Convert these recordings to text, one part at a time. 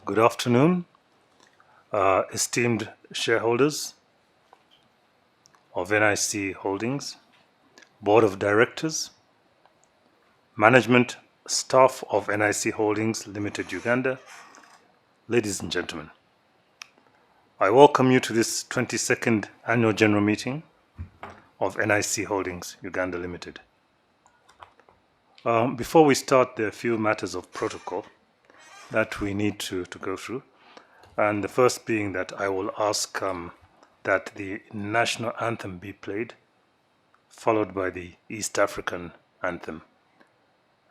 Good afternoon, esteemed shareholders of NIC Holdings, Board of Directors, Management, Staff of NIC Holdings Limited, Uganda, ladies and gentlemen. I welcome you to this 22nd Annual General Meeting of NIC Holdings Uganda Limited. Before we start, there are a few matters of protocol that we need to go through. And the first being that I will ask that the national anthem be played, followed by the East African anthem.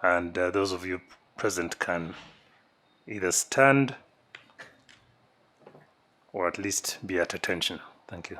And those of you present can either stand or at least be at attention. Thank you.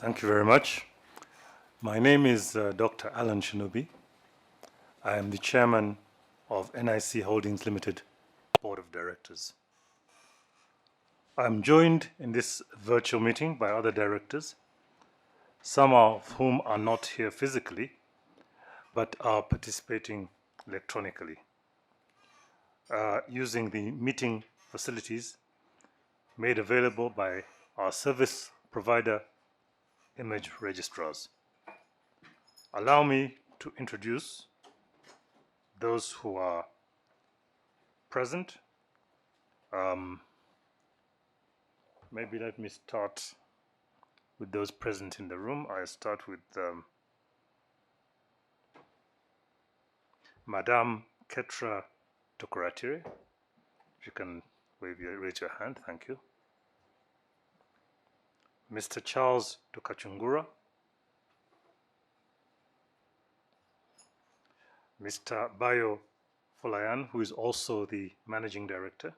Thank you very much. My name is Dr. Alan Shinobi. I am the chairman of NIC Holdings Limited Board of Directors. I'm joined in this virtual meeting by other directors, some of whom are not here physically, but are participating electronically using the meeting facilities made available by our service provider image registrars. Allow me to introduce those who are present. Maybe let me start with those present in the room. I start with Madame Ketra Tokoratire. If you can raise your hand, thank you. Mr. Charles Tukachungura, Mr. Bayo Folayan, who is also the Managing Director,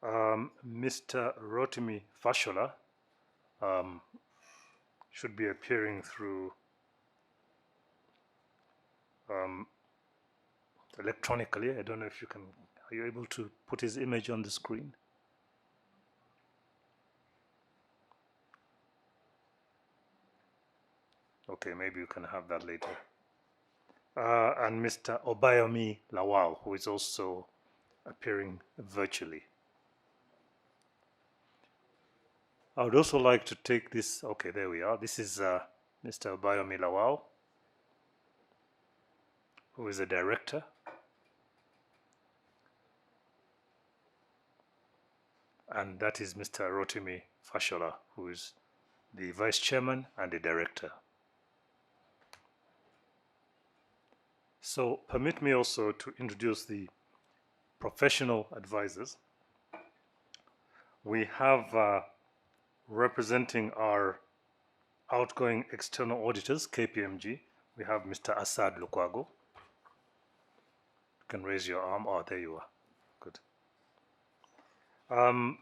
Mr. Rotimi Fashola should be appearing through electronically. I don't know if you can, are you able to put his image on the screen? Okay, maybe you can have that later. And Mr. Obayomi Lawal, who is also appearing virtually. I would also like to take this, okay, there we are. This is Mr. Obayomi Lawal, who is a director. And that is Mr. Rotimi Fashola, who is the vice chairman and the director. So permit me also to introduce the professional advisors. We have representing our outgoing external auditors, KPMG, we have Mr. Assad Lukwago. You can raise your arm. Oh, there you are. Good. I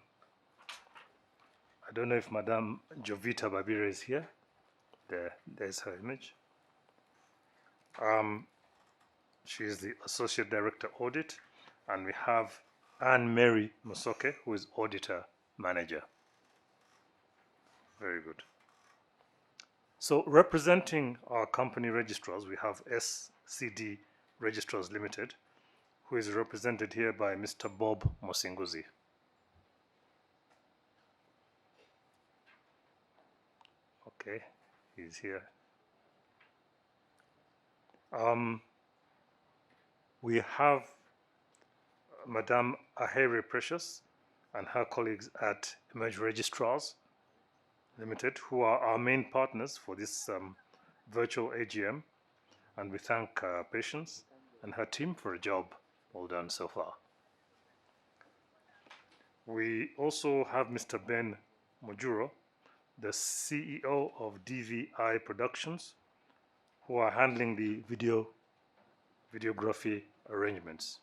don't know if Madame Jovita Babira is here. There's her image. She is the Associate Director Audit, and we have Anne-Mary Musoke, who is Auditor Manager. Very good. So representing our company registrars, we have SCD Registrars Limited, who is represented here by Mr. Bob Mosinguzi. Okay, he's here. We have Madame Ahere Precious and her colleagues at Emerge Registrars Limited, who are our main partners for this virtual AGM, and we thank Patience and her team for a job well done so far. We also have Mr. Ben Mojuro, the CEO of DVI Productions, who are handling the videography arrangements.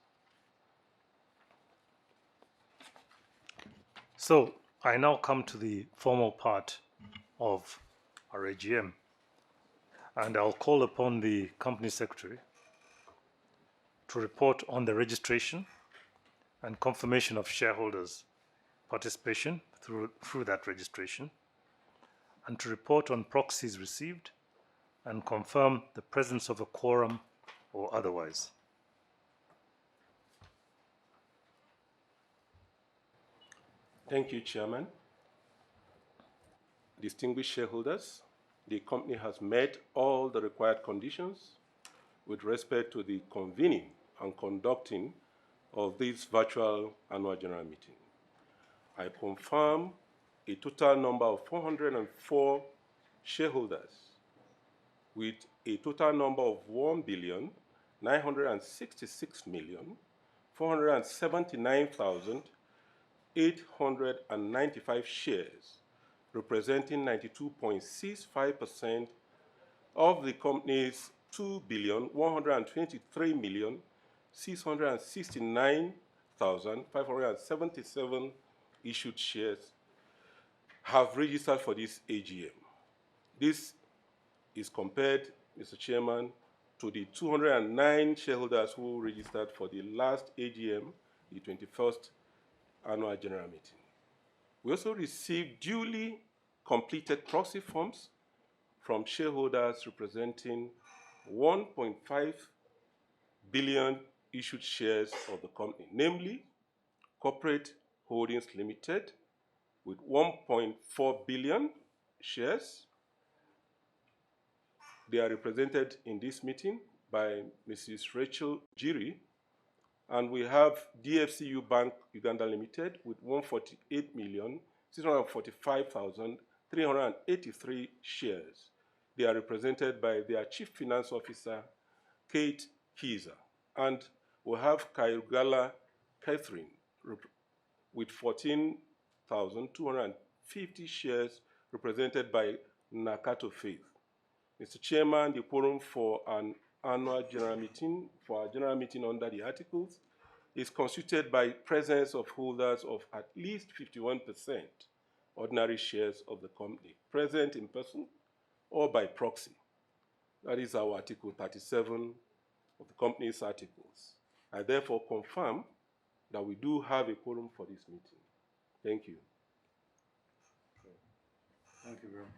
So I now come to the formal part of our AGM, and I'll call upon the Company Secretary to report on the registration and confirmation of shareholders' participation through that registration, and to report on proxies received and confirm the presence of a quorum or otherwise. Thank you, Chairman. Distinguished shareholders, the company has met all the required conditions with respect to the convening and conducting of this virtual annual general meeting. I confirm a total number of 404 shareholders with a total number of 1,966,479,895 shares, representing 92.65% of the company's 2,123,669,577 issued shares have registered for this AGM. This is compared, Mr. Chairman, to the 209 shareholders who registered for the last AGM, the 21st Annual General Meeting. We also received duly completed proxy forms from shareholders representing 1.5 billion issued shares of the company, namely Corporate Holdings Limited with 1.4 billion shares. They are represented in this meeting by Mrs. Rachel Jiri, and we have DFCU Bank Uganda Limited with 148,645,383 shares. They are represented by their Chief Finance Officer, Kate Kiza. And we have Kairugala Catherine with 14,250 shares represented by Nakato Faith. Mr. Chairman, the quorum for an annual general meeting, for our general meeting under the articles, is constituted by presence of holders of at least 51% ordinary shares of the company, present in person or by proxy. That is our Article 37 of the company's articles. I therefore confirm that we do have a quorum for this meeting. Thank you. Thank you very much.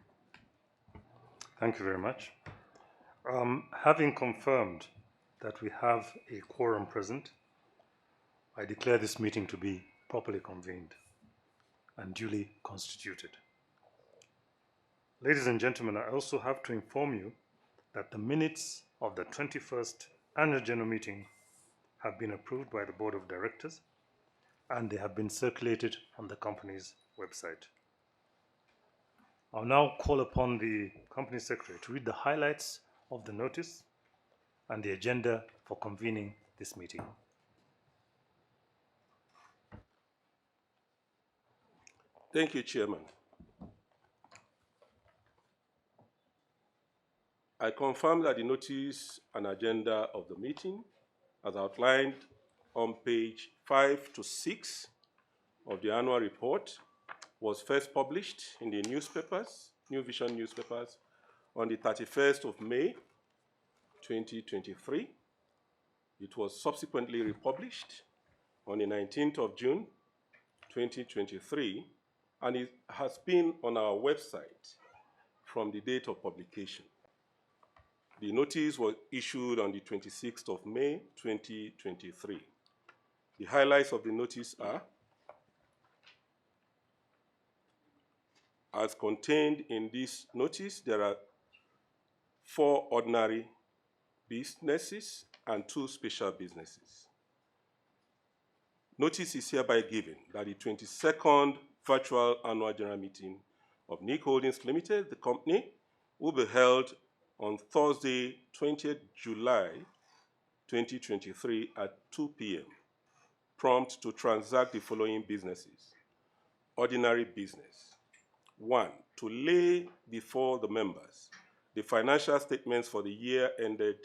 Thank you very much. Having confirmed that we have a quorum present, I declare this meeting to be properly convened and duly constituted. Ladies and gentlemen, I also have to inform you that the minutes of the 21st Annual General Meeting have been approved by the Board of Directors, and they have been circulated on the company's website. I'll now call upon the Company Secretary to read the highlights of the notice and the agenda for convening this meeting. Thank you, Chairman. I confirm that the notice and agenda of the meeting, as outlined on page 5 to 6 of the annual report was first published in the newspapers, New Vision newspapers, on the 31st of May, 2023. It was subsequently republished on the 19th of June, 2023, and it has been on our website from the date of publication. The notice was issued on the 26th of May, 2023. The highlights of the notice are, as contained in this notice, there are 4 ordinary businesses and 2 special businesses. Notice is hereby given that the 22nd virtual annual general meeting of NIC Holdings Limited, the company, will be held on Thursday, 20th July 2023 at 2 p.m. Prompt to transact the following businesses. Ordinary business. 1. To lay before the members the financial statements for the year ended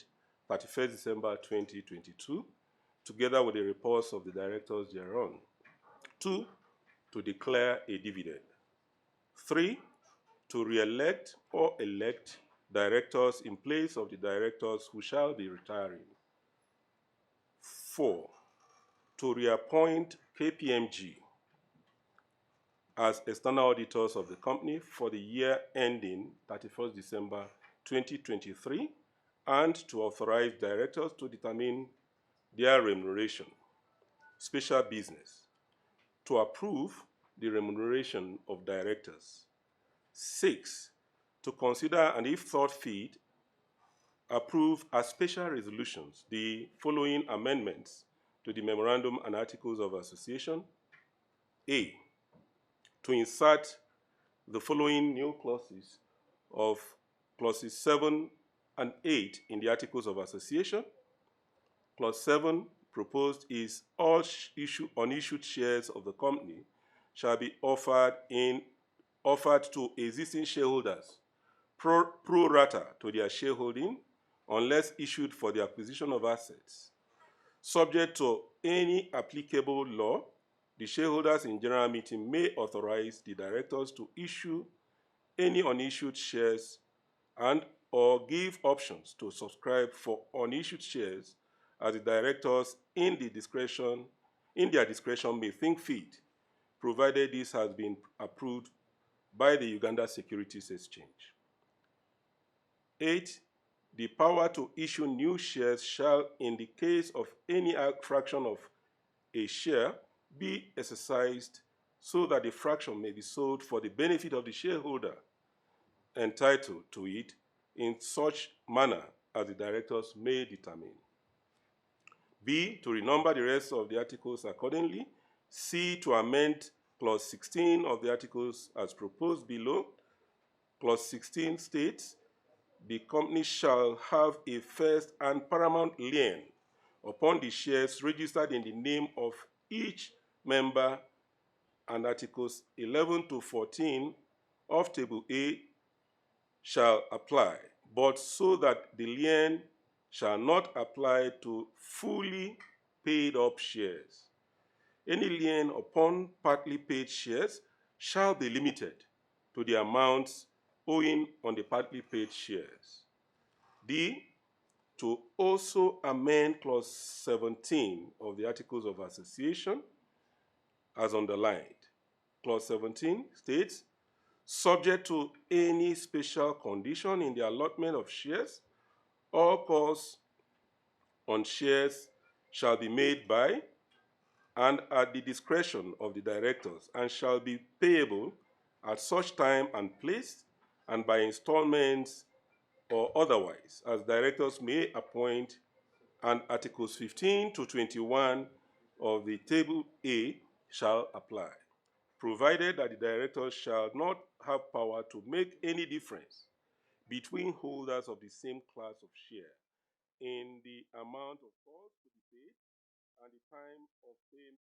31st December 2022, together with the reports of the directors thereon. 2. To declare a dividend. 3. To re-elect or elect directors in place of the directors who shall be retiring. 4. To reappoint KPMG as external auditors of the company for the year ending 31st December 2023, and to authorize directors to determine their remuneration. Special business. To approve the remuneration of directors. 6. To consider and, if thought fit, approve as special resolutions the following amendments to the Memorandum and Articles of Association. A. To insert the following new clauses of clauses 7 and 8 in the Articles of Association. Clause 7 proposed is all unissued shares of the company shall be offered to existing shareholders pro rata to their shareholding unless issued for the acquisition of assets. Subject to any applicable law, the shareholders in general meeting may authorize the directors to issue any unissued shares and or give options to subscribe for unissued shares as the directors in their discretion may think fit, provided this has been approved by the Uganda Securities Exchange. 8. The power to issue new shares shall, in the case of any fraction of a share, be exercised so that the fraction may be sold for the benefit of the shareholder entitled to it in such manner as the directors may determine. B. To renumber the rest of the articles accordingly. C. To amend clause 16 of the articles as proposed below. Clause 16 states, the company shall have a first and paramount lien upon the shares registered in the name of each member, and Articles 11 to 14 of Table A shall apply, but so that the lien shall not apply to fully paid up shares. Any lien upon partly paid shares shall be limited to the amounts owing on the partly paid shares. D. To also amend clause 17 of the Articles of Association as underlined. Clause 17 states, subject to any special condition in the allotment of shares, all calls on shares shall be made by and at the discretion of the directors, and shall be payable at such time and place and by installments or otherwise as directors may appoint, and Articles 15 to 21 of the Table A shall apply, provided that the directors shall not have power to make any difference between holders of the same class of share in the amount of calls to be paid and the time of payment.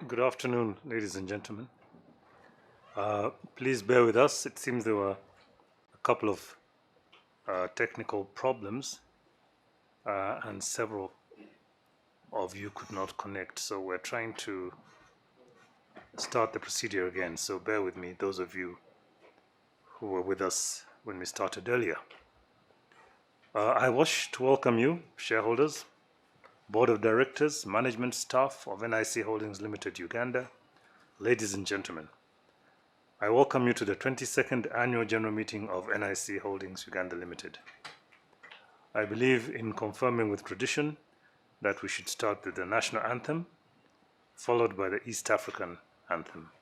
Good afternoon, ladies and gentlemen. Please bear with us. It seems there were a couple of technical problems and several of you could not connect. So we're trying to start the procedure again. So bear with me, those of you who were with us when we started earlier. I wish to welcome you, shareholders, Board of Directors, management staff of NIC Holdings Limited, Uganda, ladies and gentlemen. I welcome you to the 22nd Annual General Meeting of NIC Holdings Uganda Limited. I believe in confirming with tradition that we should start with the national anthem, followed by the East African anthem.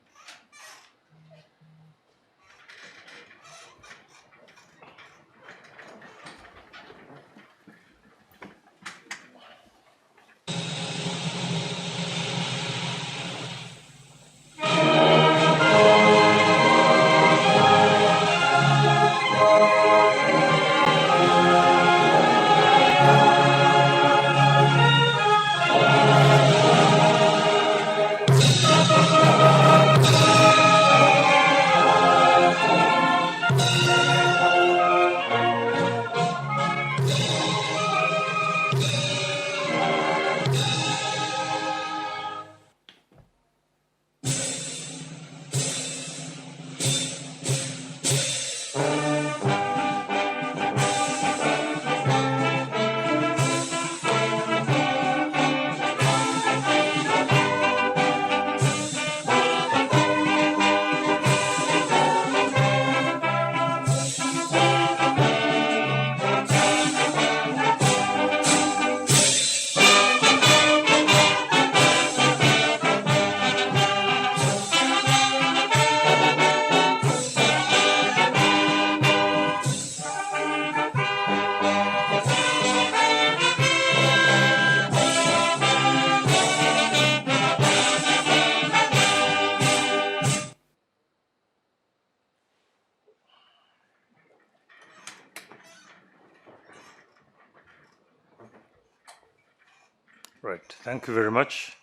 Right, thank you very much.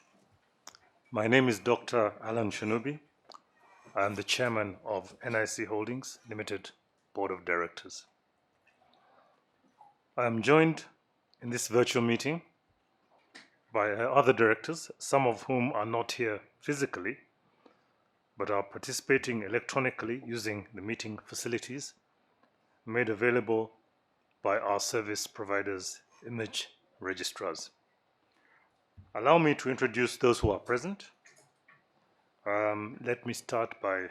My name is Dr. Alan Shinobi. I am the chairman of NIC Holdings Limited Board of Directors. I am joined in this virtual meeting by other directors, some of whom are not here physically, but are participating electronically using the meeting facilities made available by our service providers, image registrars. Allow me to introduce those who are present. Let me start by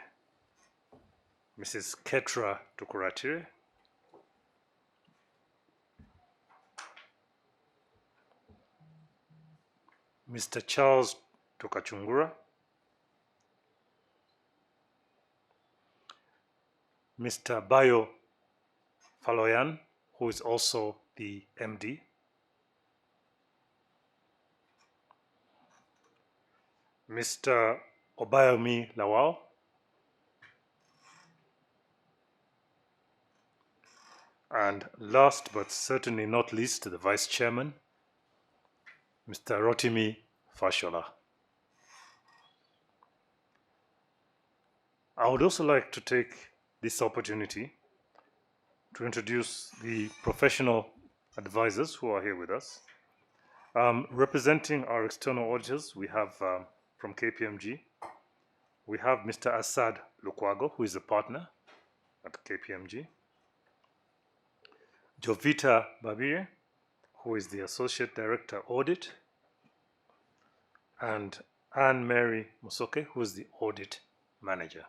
Mrs. Ketra Tukuratire, Mr. Charles Tukachungura, Mr. Bayo Faloyan, who is also the MD, Mr. Obayomi Lawal, and last but certainly not least, the Vice Chairman, Mr. Rotimi Fashola. I would also like to take this opportunity to introduce the professional advisors who are here with us. Representing our external auditors, we have from KPMG, we have Mr. Assad Lukwago, who is a partner at KPMG. Jovita Babire, who is the Associate Director Audit, and Anne-Mary Musoke, who is the Audit Manager.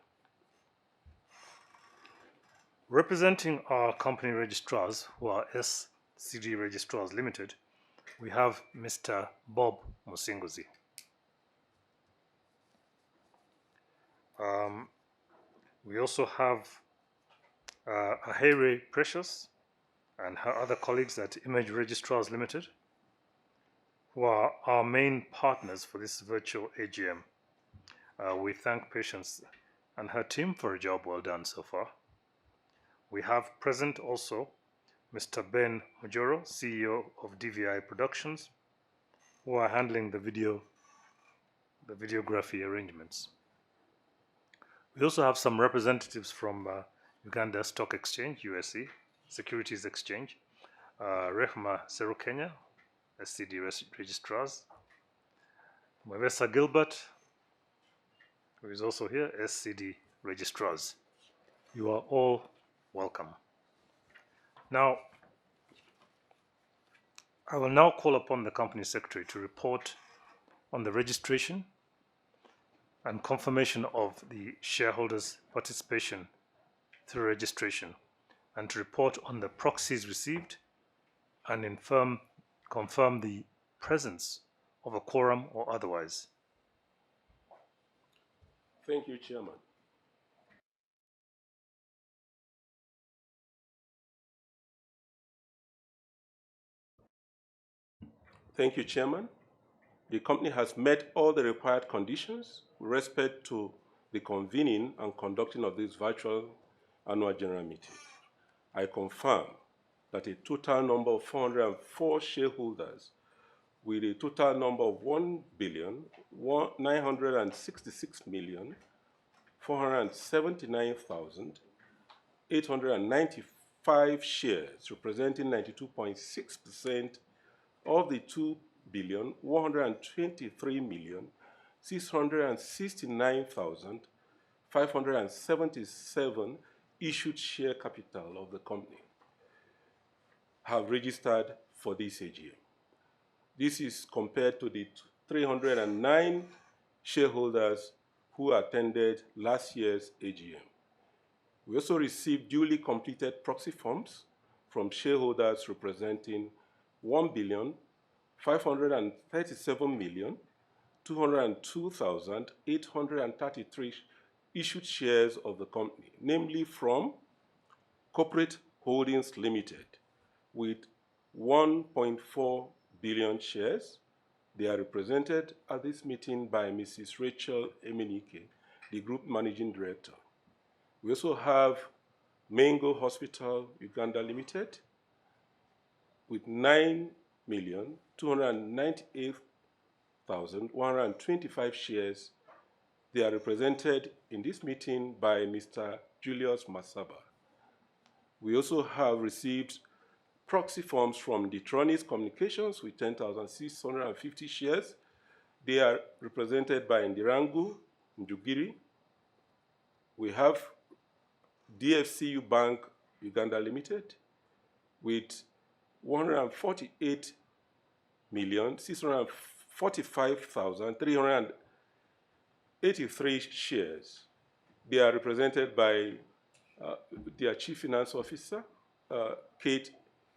Representing our company registrars, who are SCG Registrars Limited, we have Mr. Bob Musinguzi. We also have Ahere Precious and her other colleagues at Image Registrars Limited, who are our main partners for this virtual AGM. We thank Patience and her team for a job well done so far. We have present also Mr. Ben Mujoro, CEO of DVI Productions, who are handling the video the videography arrangements. We also have some representatives from Uganda Stock Exchange, USE, Securities Exchange, Rehma Serukenya, SCD registrars, Mwevesa Gilbert, who is also here, SCD registrars. You are all welcome. Now, I will now call upon the Company Secretary to report on the registration and confirmation of the shareholders' participation through registration, and to report on the proxies received and confirm the presence of a quorum or otherwise. Thank you, Chairman. Thank you, Chairman. The company has met all the required conditions with respect to the convening and conducting of this virtual annual general meeting. I confirm that a total number of 404 shareholders with a total number of 1,966,479,895 shares, representing 92.6% of the 2,123,669,577 issued share capital of the company have registered for this AGM. This is compared to the 309 shareholders who attended last year's AGM. We also received duly completed proxy forms from shareholders representing 1,537,202,833 issued shares of the company, namely from Corporate Holdings Limited with 1.4 billion shares. They are represented at this meeting by Mrs. Rachel Emenike, the Group Managing Director. We also have Mengo Hospital Uganda Limited with 9,298,125 shares. They are represented in this meeting by Mr. Julius Masaba. We also have received proxy forms from Detronis Communications with 10,650 shares. They are represented by Ndirangu Njugiri. We have DFCU Bank Uganda Limited with 148,645,383 shares. They are represented by their Chief Finance Officer, Kate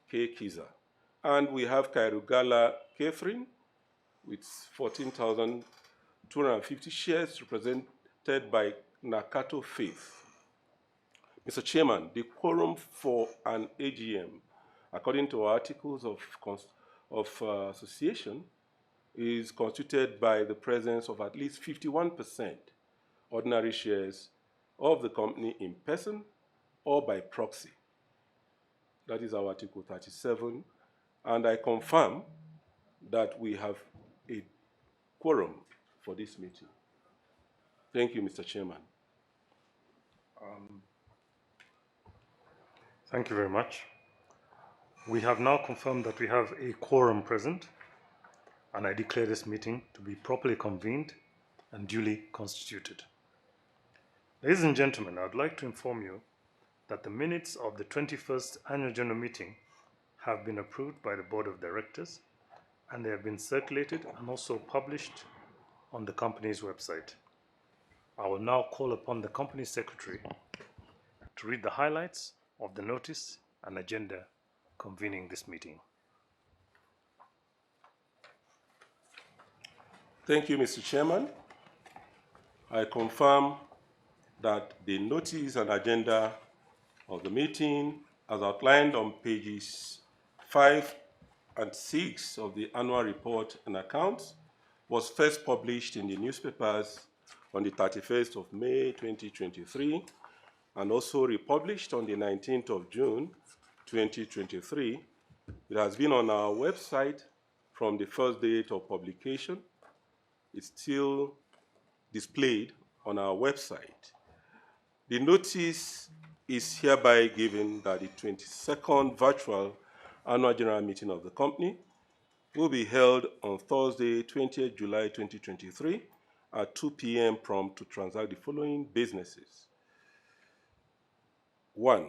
K. Kiza. And we have Kairugala Catherine with 14,250 shares represented by Nakato Faith. Mr. Chairman, the quorum for an AGM, according to our articles of association, is constituted by the presence of at least 51% ordinary shares of the company in person or by proxy. That is our Article 37, and I confirm that we have a quorum for this meeting. Thank you, Mr. Chairman. Thank you very much. We have now confirmed that we have a quorum present, and I declare this meeting to be properly convened and duly constituted. Ladies and gentlemen, I would like to inform you that the minutes of the 21st Annual General Meeting have been approved by the Board of Directors, and they have been circulated and also published on the company's website. I will now call upon the Company Secretary to read the highlights of the notice and agenda convening this meeting. Thank you, Mr. Chairman. I confirm that the notice and agenda of the meeting, as outlined on pages 5 and 6 of the annual report and accounts, was first published in the newspapers on the 31st of May 2023 and also republished on the 19th of June 2023. It has been on our website from the first date of publication is still displayed on our website. The notice is hereby given that the 22nd virtual annual general meeting of the company will be held on Thursday, 20th July 2023 at 2 p.m. prompt to transact the following businesses. 1.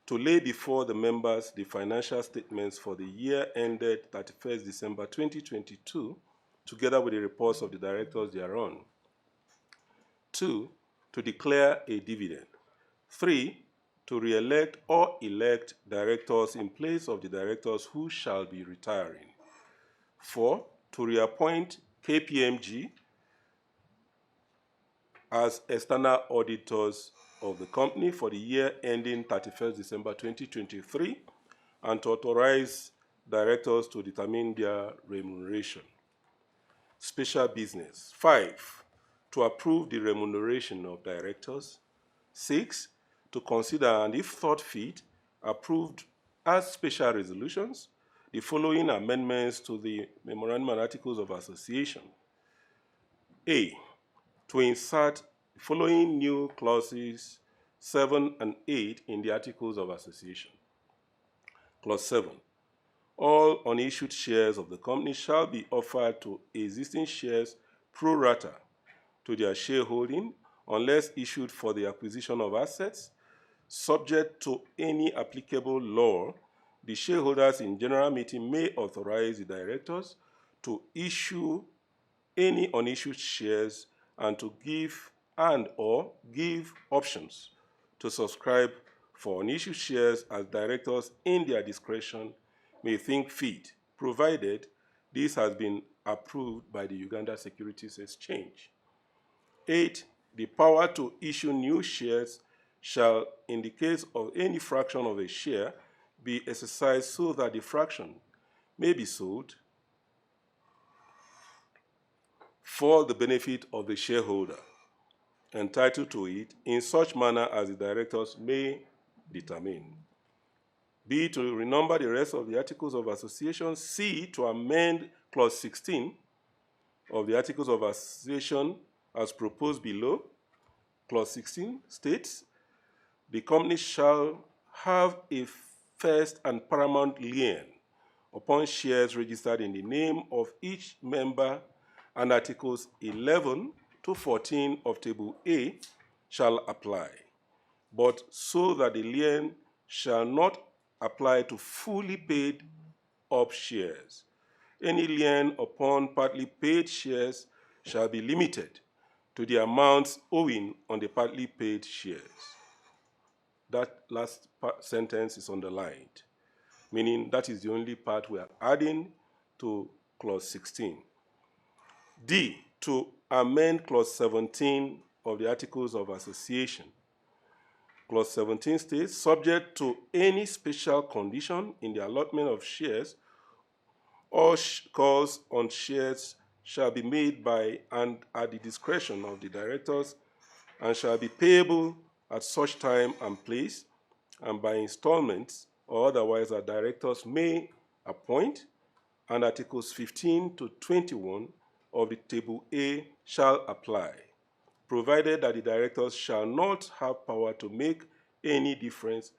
To lay before the members the financial statements for the year ended 31st December 2022, together with the reports of the directors thereon. 2. To declare a dividend. 3. To re-elect or elect directors in place of the directors who shall be retiring. 4. To reappoint KPMG as external auditors of the company for the year ending 31st December 2023 and to authorize directors to determine their remuneration. Special business. 5. To approve the remuneration of directors. 6. To consider and, if thought fit, approved as special resolutions the following amendments to the Memorandum and Articles of Association. A. To insert the following new clauses 7 and 8 in the Articles of Association. Clause 7. All unissued shares of the company shall be offered to existing shares pro rata to their shareholding unless issued for the acquisition of assets. Subject to any applicable law, the shareholders in general meeting may authorize the directors to issue any unissued shares and to give and/or give options to subscribe for unissued shares as directors in their discretion may think fit, provided this has been approved by the Uganda Securities Exchange. 8. The power to issue new shares shall, in the case of any fraction of a share, be exercised so that the fraction may be sold for the benefit of the shareholder entitled to it in such manner as the directors may determine. B. To renumber the rest of the Articles of Association. C. To amend Clause 16 of the Articles of Association as proposed below. Clause 16 states, the company shall have a first and paramount lien upon shares registered in the name of each member, and Articles 11 to 14 of Table A shall apply, but so that the lien shall not apply to fully paid up shares. Any lien upon partly paid shares shall be limited to the amounts owing on the partly paid shares. That last sentence is underlined, meaning that is the only part we are adding to Clause 16. D. To amend Clause 17 of the Articles of Association. Clause 17 states, subject to any special condition in the allotment of shares, all calls on shares shall be made by and at the discretion of the directors and shall be payable at such time and place and by installments or otherwise that directors may appoint, and Articles 15 to 21 of the Table A shall apply, provided that the directors shall not have power to make any difference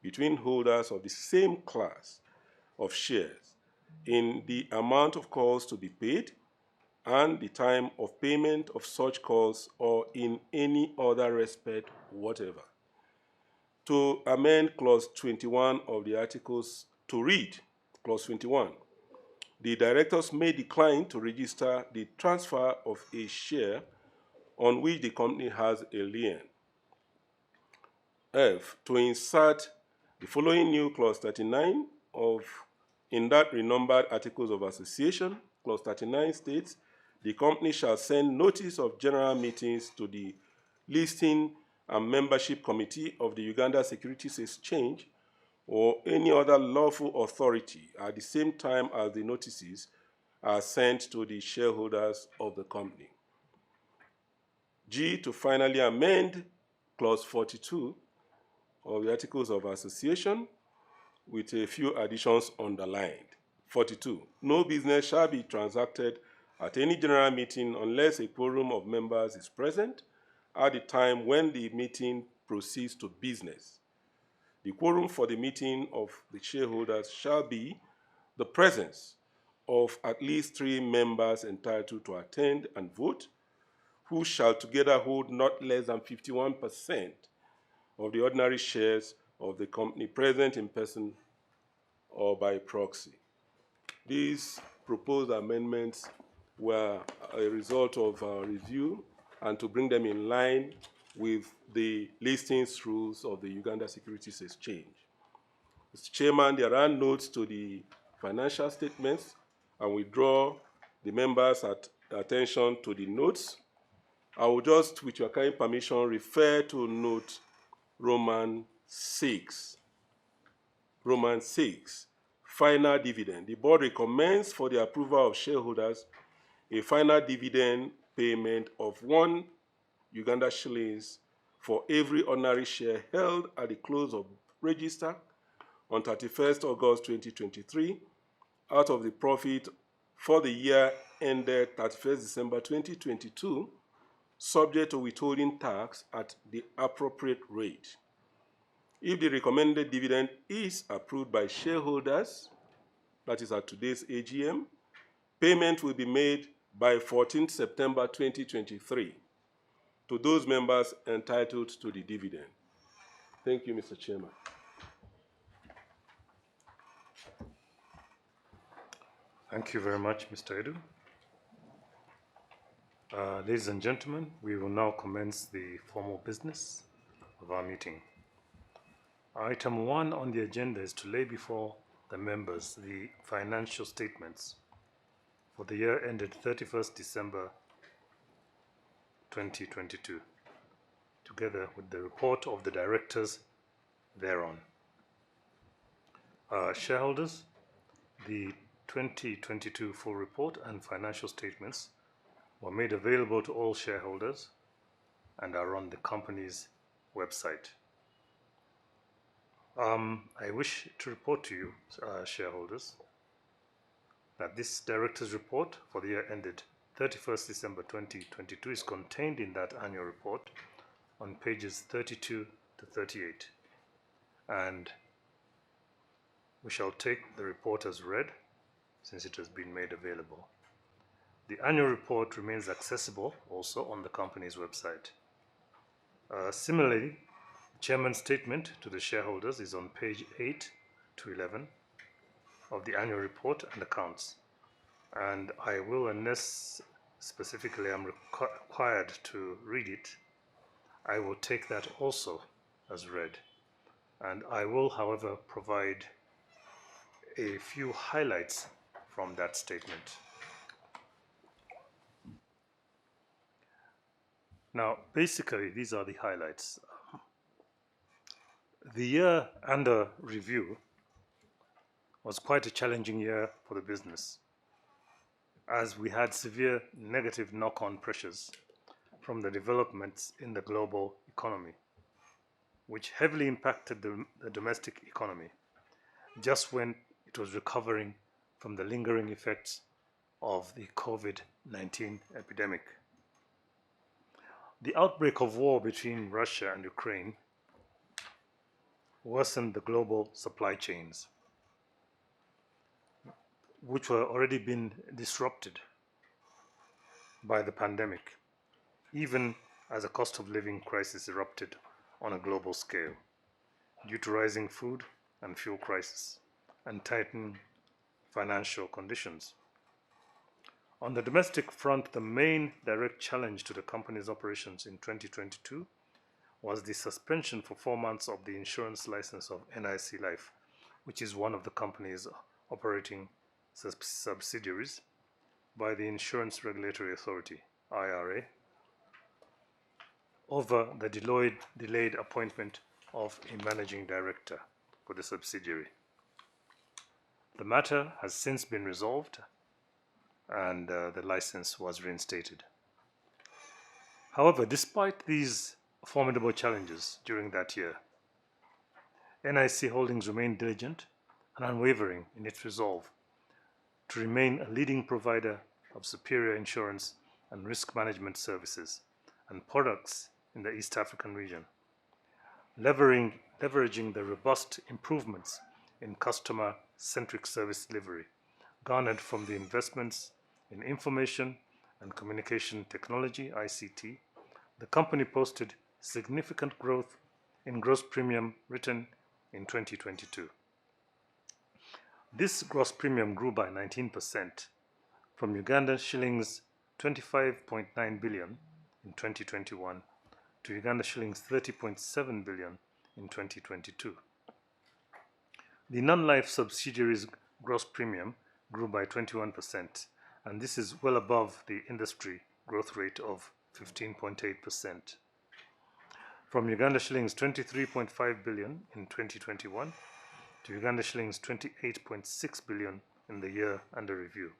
between holders of the same class of shares in the amount of calls to be paid and the time of payment of such calls or in any other respect whatever. To amend Clause 21 of the Articles to read, Clause 21, the directors may decline to register the transfer of a share on which the company has a lien. F. To insert the following new Clause 39 in that renumbered Articles of Association. Clause 39 states, the company shall send notice of general meetings to the listing and membership committee of the Uganda Securities Exchange or any other lawful authority at the same time as the notices are sent to the shareholders of the company. G. To finally amend Clause 42 of the Articles of Association with a few additions underlined. 42. No business shall be transacted at any general meeting unless a quorum of members is present at the time when the meeting proceeds to business. The quorum for the meeting of the shareholders shall be the presence of at least 3 members entitled to attend and vote, who shall together hold not less than 51% of the ordinary shares of the company present in person or by proxy. These proposed amendments were a result of our review and to bring them in line with the listings rules of the Uganda Securities Exchange. Mr. Chairman, there are notes to the financial statements, and we draw the members' attention to the notes. I will just, with your kind permission, refer to note Roman 6. Roman 6, final dividend. The board recommends for the approval of shareholders a final dividend payment of 1 Uganda shillings for every ordinary share held at the close of register on 31st August 2023 out of the profit for the year ended 31st December 2022, subject to withholding tax at the appropriate rate. If the recommended dividend is approved by shareholders, that is at today's AGM, payment will be made by 14th September 2023 to those members entitled to the dividend. Thank you, Mr. Chairman. Thank you very much, Mr. Edu. Ladies and gentlemen, we will now commence the formal business of our meeting. Item 1 on the agenda is to lay before the members the financial statements for the year ended 31st December 2022, together with the report of the directors thereon. Shareholders, the 2022 full report and financial statements were made available to all shareholders and are on the company's website. I wish to report to you, shareholders, that this director's report for the year ended 31st December 2022 is contained in that annual report on pages 32 to 38, and we shall take the report as read since it has been made available. The annual report remains accessible also on the company's website. Similarly, the chairman's statement to the shareholders is on page 8 to 11 of the annual report and accounts, and I will, unless specifically I'm required to read it, I will take that also as read, and I will, however, provide a few highlights from that statement. Now, basically, these are the highlights. The year under review was quite a challenging year for the business, as we had severe negative knock-on pressures from the developments in the global economy, which heavily impacted the domestic economy just when it was recovering from the lingering effects of the COVID-19 epidemic. The outbreak of war between Russia and Ukraine worsened the global supply chains, which were already been disrupted by the pandemic, even as a cost of living crisis erupted on a global scale due to rising food and fuel prices and tightening financial conditions. On the domestic front, the main direct challenge to the company's operations in 2022 was the suspension for 4 months of the insurance license of NIC Life, which is one of the company's operating subsidiaries, by the Insurance Regulatory Authority, IRA, over the delayed appointment of a managing director for the subsidiary. The matter has since been resolved and the license was reinstated. However, despite these formidable challenges during that year, NIC Holdings remained diligent and unwavering in its resolve to remain a leading provider of superior insurance and risk management services and products in the East African region, leveraging the robust improvements in customer-centric service delivery garnered from the investments in information and communication technology, ICT. The company posted significant growth in gross premium written in 2022. This gross premium grew by 19% from Uganda shillings 25.9 billion in 2021 to Uganda shillings 30.7 billion in 2022. The non-life subsidiaries gross premium grew by 21%, and this is well above the industry growth rate of 15.8%. From Uganda shillings 23.5 billion in 2021 to Uganda shillings 28.6 billion in the year under review.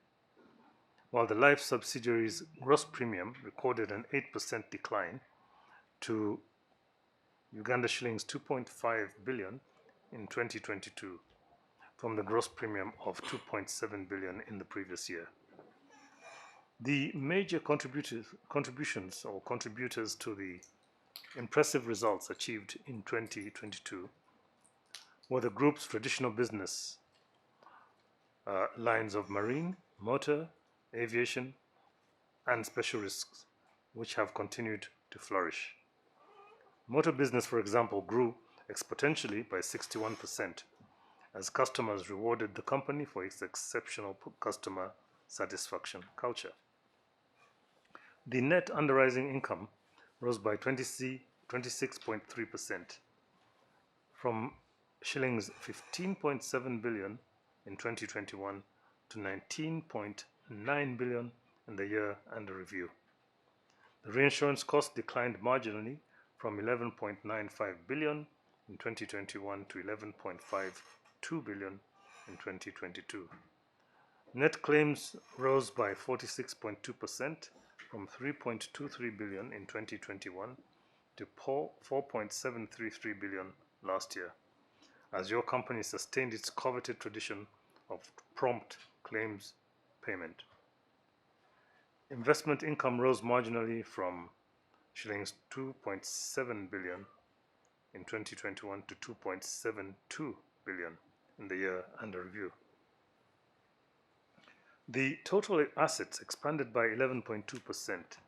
While the life subsidiaries gross premium recorded an 8% decline to Uganda shillings 2.5 billion in 2022 from the gross premium of 2.7 billion in the previous year. The major contributors to the impressive results achieved in 2022 were the group's traditional business lines of marine, motor, aviation, and special risks, which have continued to flourish. Motor business, for example, grew exponentially by 61% as customers rewarded the company for its exceptional customer satisfaction culture. The net underwriting income rose by 26.3% from shillings 15.7 billion in 2021 to 19.9 billion in the year under review. The reinsurance cost declined marginally from 11.95 billion in 2021 to 11.52 billion in 2022. Net claims rose by 46.2% from 3.23 billion in 2021 to 4.733 billion last year, as your company sustained its coveted tradition of prompt claims payment. Investment income rose marginally from shillings 2.7 billion in 2021 to 2.72 billion in the year under review. The total assets expanded by 11.2%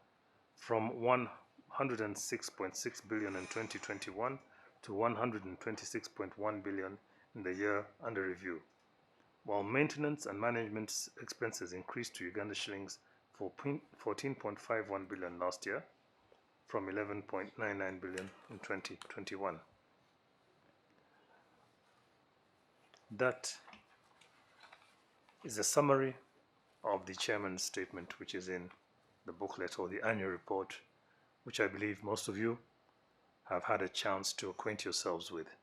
from 106.6 billion in 2021 to 126.1 billion in the year under review, while maintenance and management expenses increased to Uganda shillings 14.51 billion last year from 11.99 billion in 2021. That is a summary of the chairman's statement, which is in the booklet or the annual report, which I believe most of you have had a chance to acquaint yourselves with.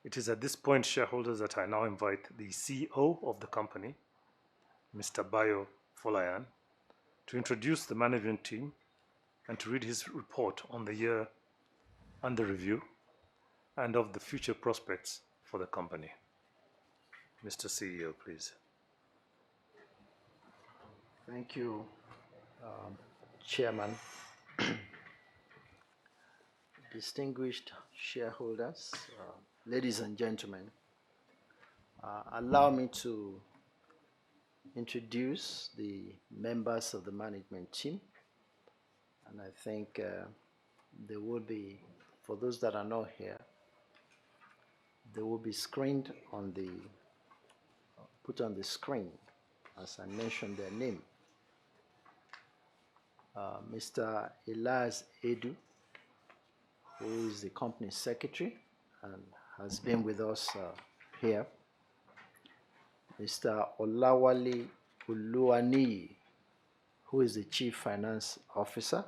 It is at this point, shareholders, that I now invite the CEO of the company, Mr. Bayo Folayan, to introduce the management team and to read his report on the year under review and of the future prospects for the company. Mr. CEO, please. Thank you, Chairman. Distinguished shareholders, ladies and gentlemen, allow me to introduce the members of the management team. And I think they will be, for those that are not here, they will be screened on the, put on the screen as I mention their name. Mr. Elias Edu, who is the company secretary and has been with us here. Mr. Olawale Uluwaniyi, who is the chief finance officer,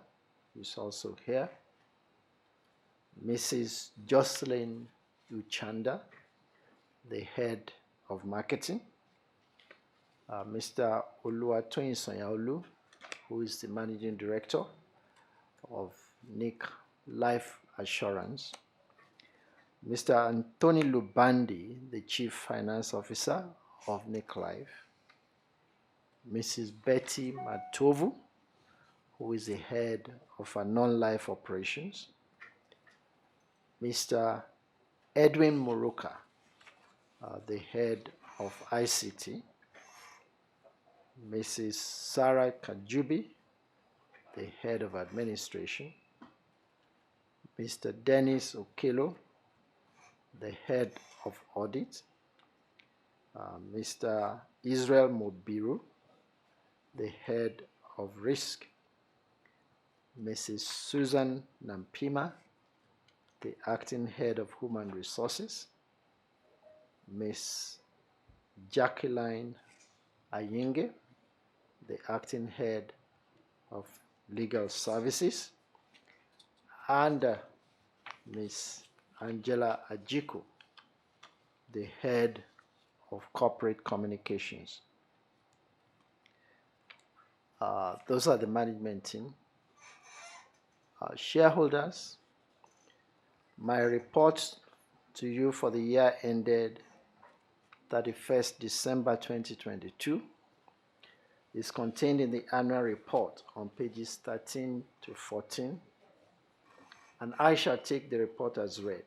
who is also here. Mrs. Jocelyn Uchanda, the head of marketing. Mr. Oluwatoyin Sanyaolu, who is the managing director of NIC Life Assurance. Mr. Anthony Lubandi, the chief finance officer of NIC Life. Mrs. Betty Matovu, who is the head of our non-life operations, Mr. Edwin Muruka, the head of ICT, Mrs. Sarah Kajubi, the head of administration, Mr. Dennis Okelo, the head of audit, Mr. Israel Mobiru, the head of risk, Mrs. Susan Nampima, the acting head of human resources, Ms. Jacqueline Ayinge, the acting head of legal services, and Ms. Angela Ajiku, the head of corporate communications. Those are the management team. Shareholders, my report to you for the year ended 31st December 2022 is contained in the annual report on pages 13 to 14, and I shall take the report as read.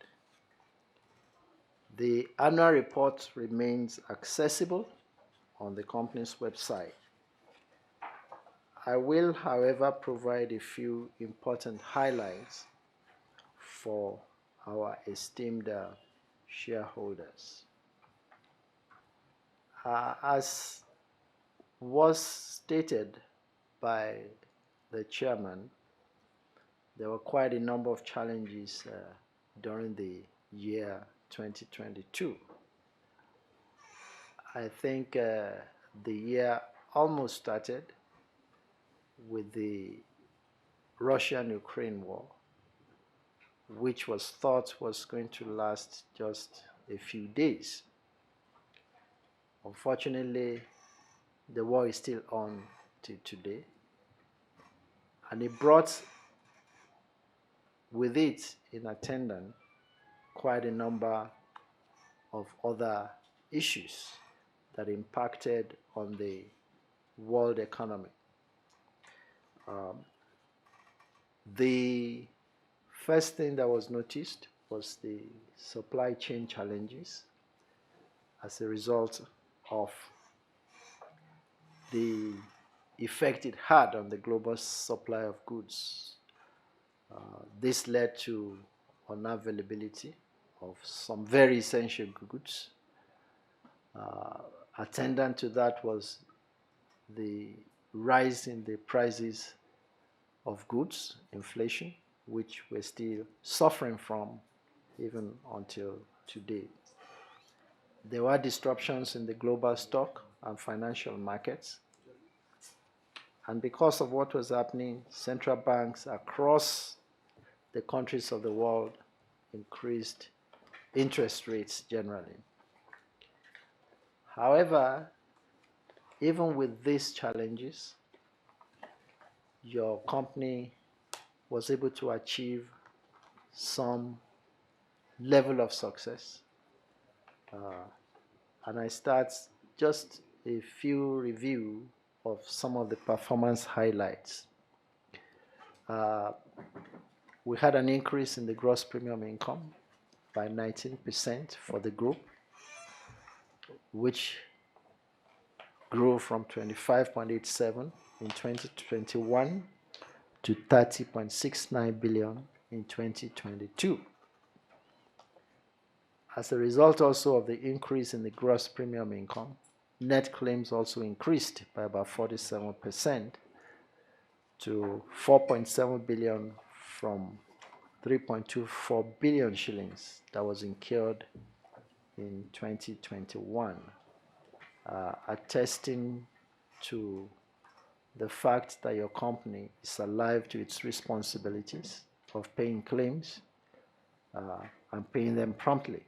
The annual report remains accessible on the company's website. I will, however, provide a few important highlights for our esteemed shareholders. As was stated by the chairman, there were quite a number of challenges during the year 2022. I think the year almost started with the Russian-Ukraine war, which was thought was going to last just a few days. Unfortunately, the war is still on till today, and it brought with it in attendance quite a number of other issues that impacted on the world economy. The first thing that was noticed was the supply chain challenges as a result of the effect it had on the global supply of goods. This led to unavailability of some very essential goods. Attendant to that was the rise in the prices of goods, inflation, which we're still suffering from even until today. There were disruptions in the global stock and financial markets. And because of what was happening, central banks across the countries of the world increased interest rates generally. However, even with these challenges, your company was able to achieve some level of success. And I start just a few review of some of the performance highlights. We had an increase in the gross premium income by 19% for the group, which grew from 25.87 in 2021 to 30.69 billion in 2022. As a result also of the increase in the gross premium income, net claims also increased by about 47% to 4.7 billion from 3.24 billion shillings that was incurred in 2021, attesting to the fact that your company is alive to its responsibilities of paying claims and paying them promptly.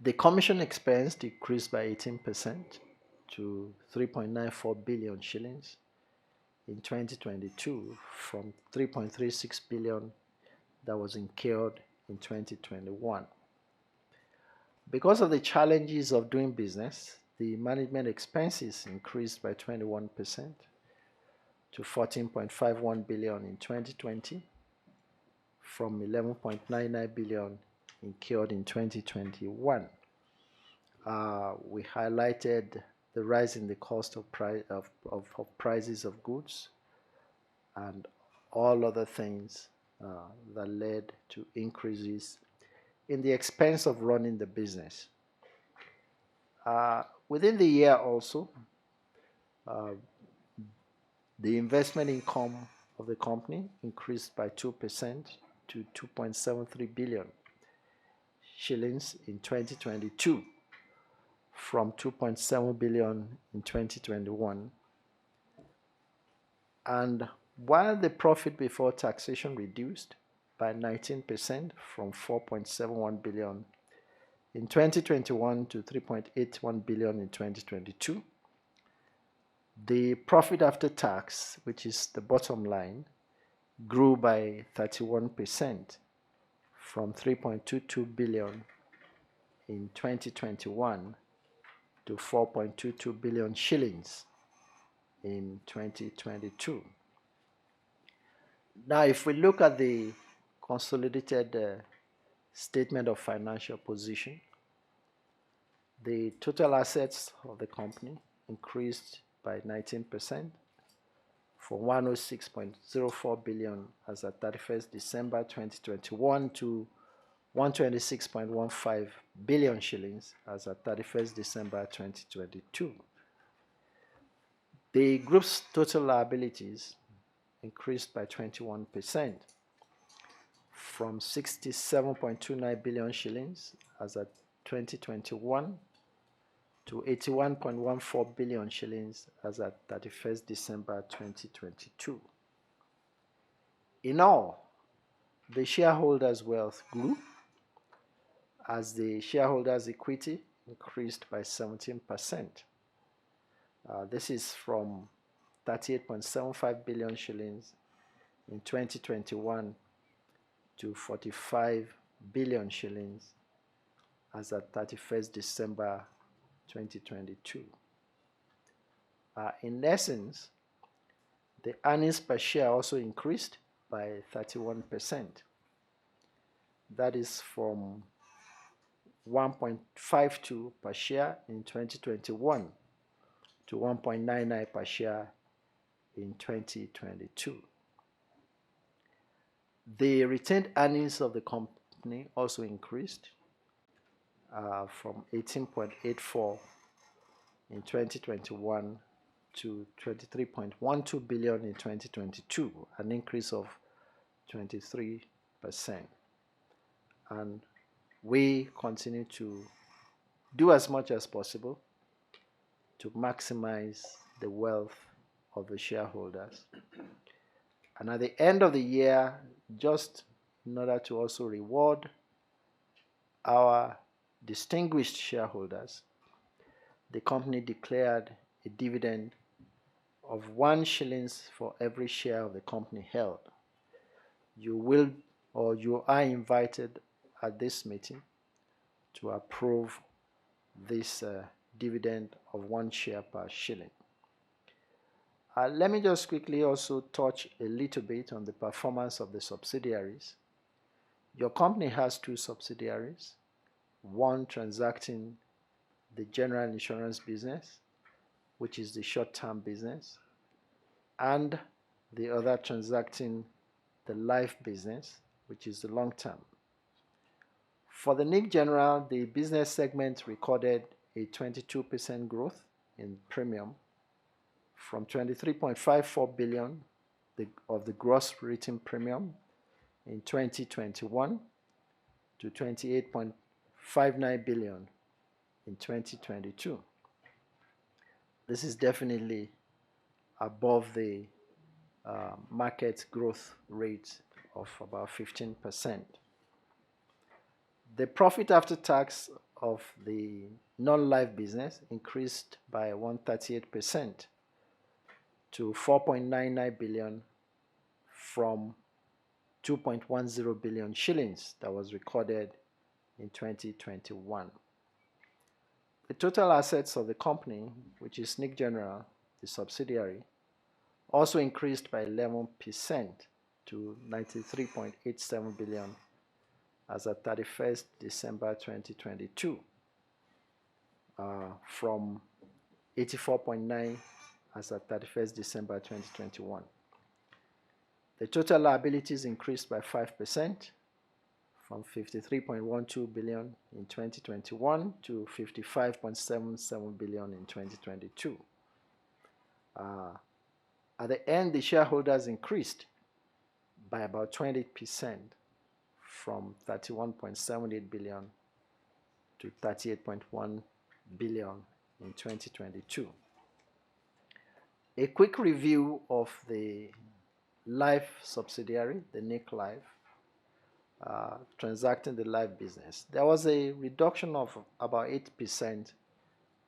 The commission expense decreased by 18% to 3.94 billion shillings in 2022 from 3.36 billion that was incurred in 2021. Because of the challenges of doing business, the management expenses increased by 21% to 14.51 billion in 2020 from 11.99 billion incurred in 2021. We highlighted the rise in the cost of prices of goods and all other things that led to increases in the expense of running the business. Within the year also, the investment income of the company increased by 2% to 2.73 billion shillings in 2022 from 2.7 billion in 2021. And while the profit before taxation reduced by 19% from 4.71 billion in 2021 to 3.81 billion in 2022, the profit after tax, which is the bottom line, grew by 31% from 3.22 billion in 2021 to 4.22 billion shillings in 2022. Now, if we look at the consolidated statement of financial position, the total assets of the company increased by 19% from 106.04 billion as at 31st December 2021 to 126.15 billion shillings as at 31st December 2022. The group's total liabilities increased by 21% from 67.29 billion shillings as at 2021 to 81.14 billion shillings as at 31st December 2022. In all, the shareholders' wealth grew as the shareholders' equity increased by 17%. This is from 38.75 billion shillings in 2021 to 45 billion shillings as at 31st December 2022. In essence, the earnings per share also increased by 31%. That is from 1.52 per share in 2021 to 1.99 per share in 2022. The retained earnings of the company also increased from 18.84 in 2021 to 23.12 billion in 2022, an increase of 23%. And we continue to do as much as possible to maximize the wealth of the shareholders. And at the end of the year, just in order to also reward our distinguished shareholders, the company declared a dividend of 1 shillings for every share of the company held. You are invited at this meeting to approve this dividend of 1 share per shilling. Let me just quickly also touch a little bit on the performance of the subsidiaries. Your company has 2 subsidiaries, one transacting the general insurance business, which is the short-term business, and the other transacting the life business, which is the long-term. For the NIC General, the business segment recorded a 22% growth in premium from 23.54 billion of the gross written premium in 2021 to 28.59 billion in 2022. This is definitely above the market growth rate of about 15%. The profit after tax of the non-life business increased by 138% to 4.99 billion from 2.10 billion shillings that was recorded in 2021. The total assets of the company, which is NIC General, the subsidiary, also increased by 11% to 93.87 billion as at 31st December 2022, from 84.9 as at 31st December 2021. The total liabilities increased by 5% from 53.12 billion in 2021 to 55.77 billion in 2022. At the end, the shareholders increased by about 20% from 31.78 billion to 38.1 billion in 2022. A quick review of the life subsidiary, the NIC Life, transacting the life business. There was a reduction of about 8%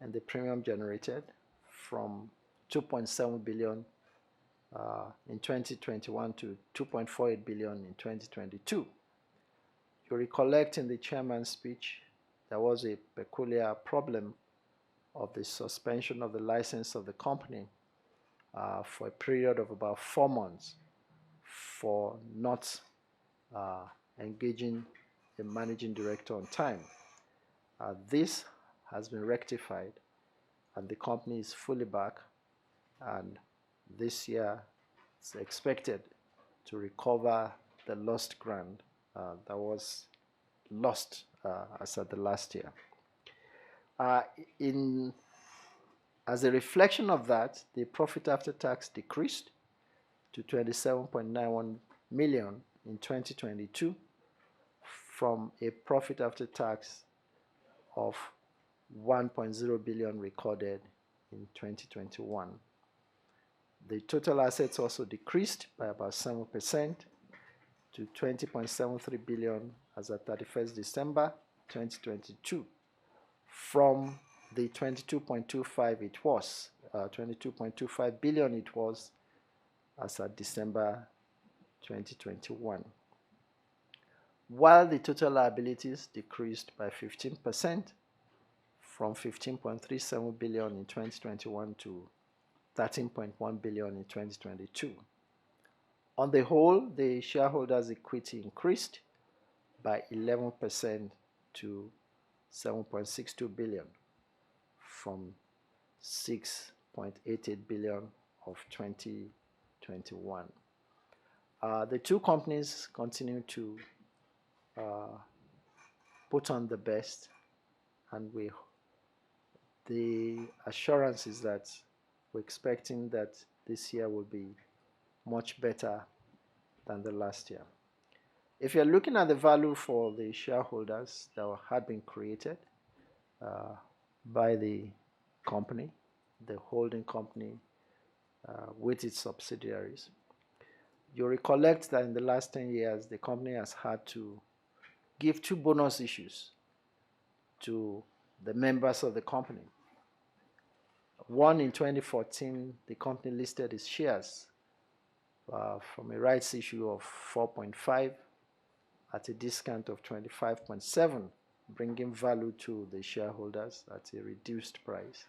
in the premium generated from 2.7 billion in 2021 to 2.48 billion in 2022. You recollect in the chairman's speech, there was a peculiar problem of the suspension of the license of the company for a period of about 4 months for not engaging a managing director on time. This has been rectified and the company is fully back, and this year it's expected to recover the lost ground that was lost as at the last year. As a reflection of that, the profit after tax decreased to 27.91 million in 2022 from a profit after tax of 1.0 billion recorded in 2021. The total assets also decreased by about 7% to 20.73 billion as at 31st December 2022 from the 22.25 billion it was as at December 2021. While the total liabilities decreased by 15% from 15.37 billion in 2021 to 13.1 billion in 2022. On the whole, the shareholders' equity increased by 11% to 7.62 billion from 6.88 billion of 2021. The two companies continue to put on the best, and the assurance is that we're expecting that this year will be much better than the last year. If you're looking at the value for the shareholders that had been created by the company, the holding company with its subsidiaries, you recollect that in the last 10 years the company has had to give 2 bonus issues to the members of the company. One in 2014, the company listed its shares from a rights issue of 4.5 at a discount of 25.7, bringing value to the shareholders at a reduced price.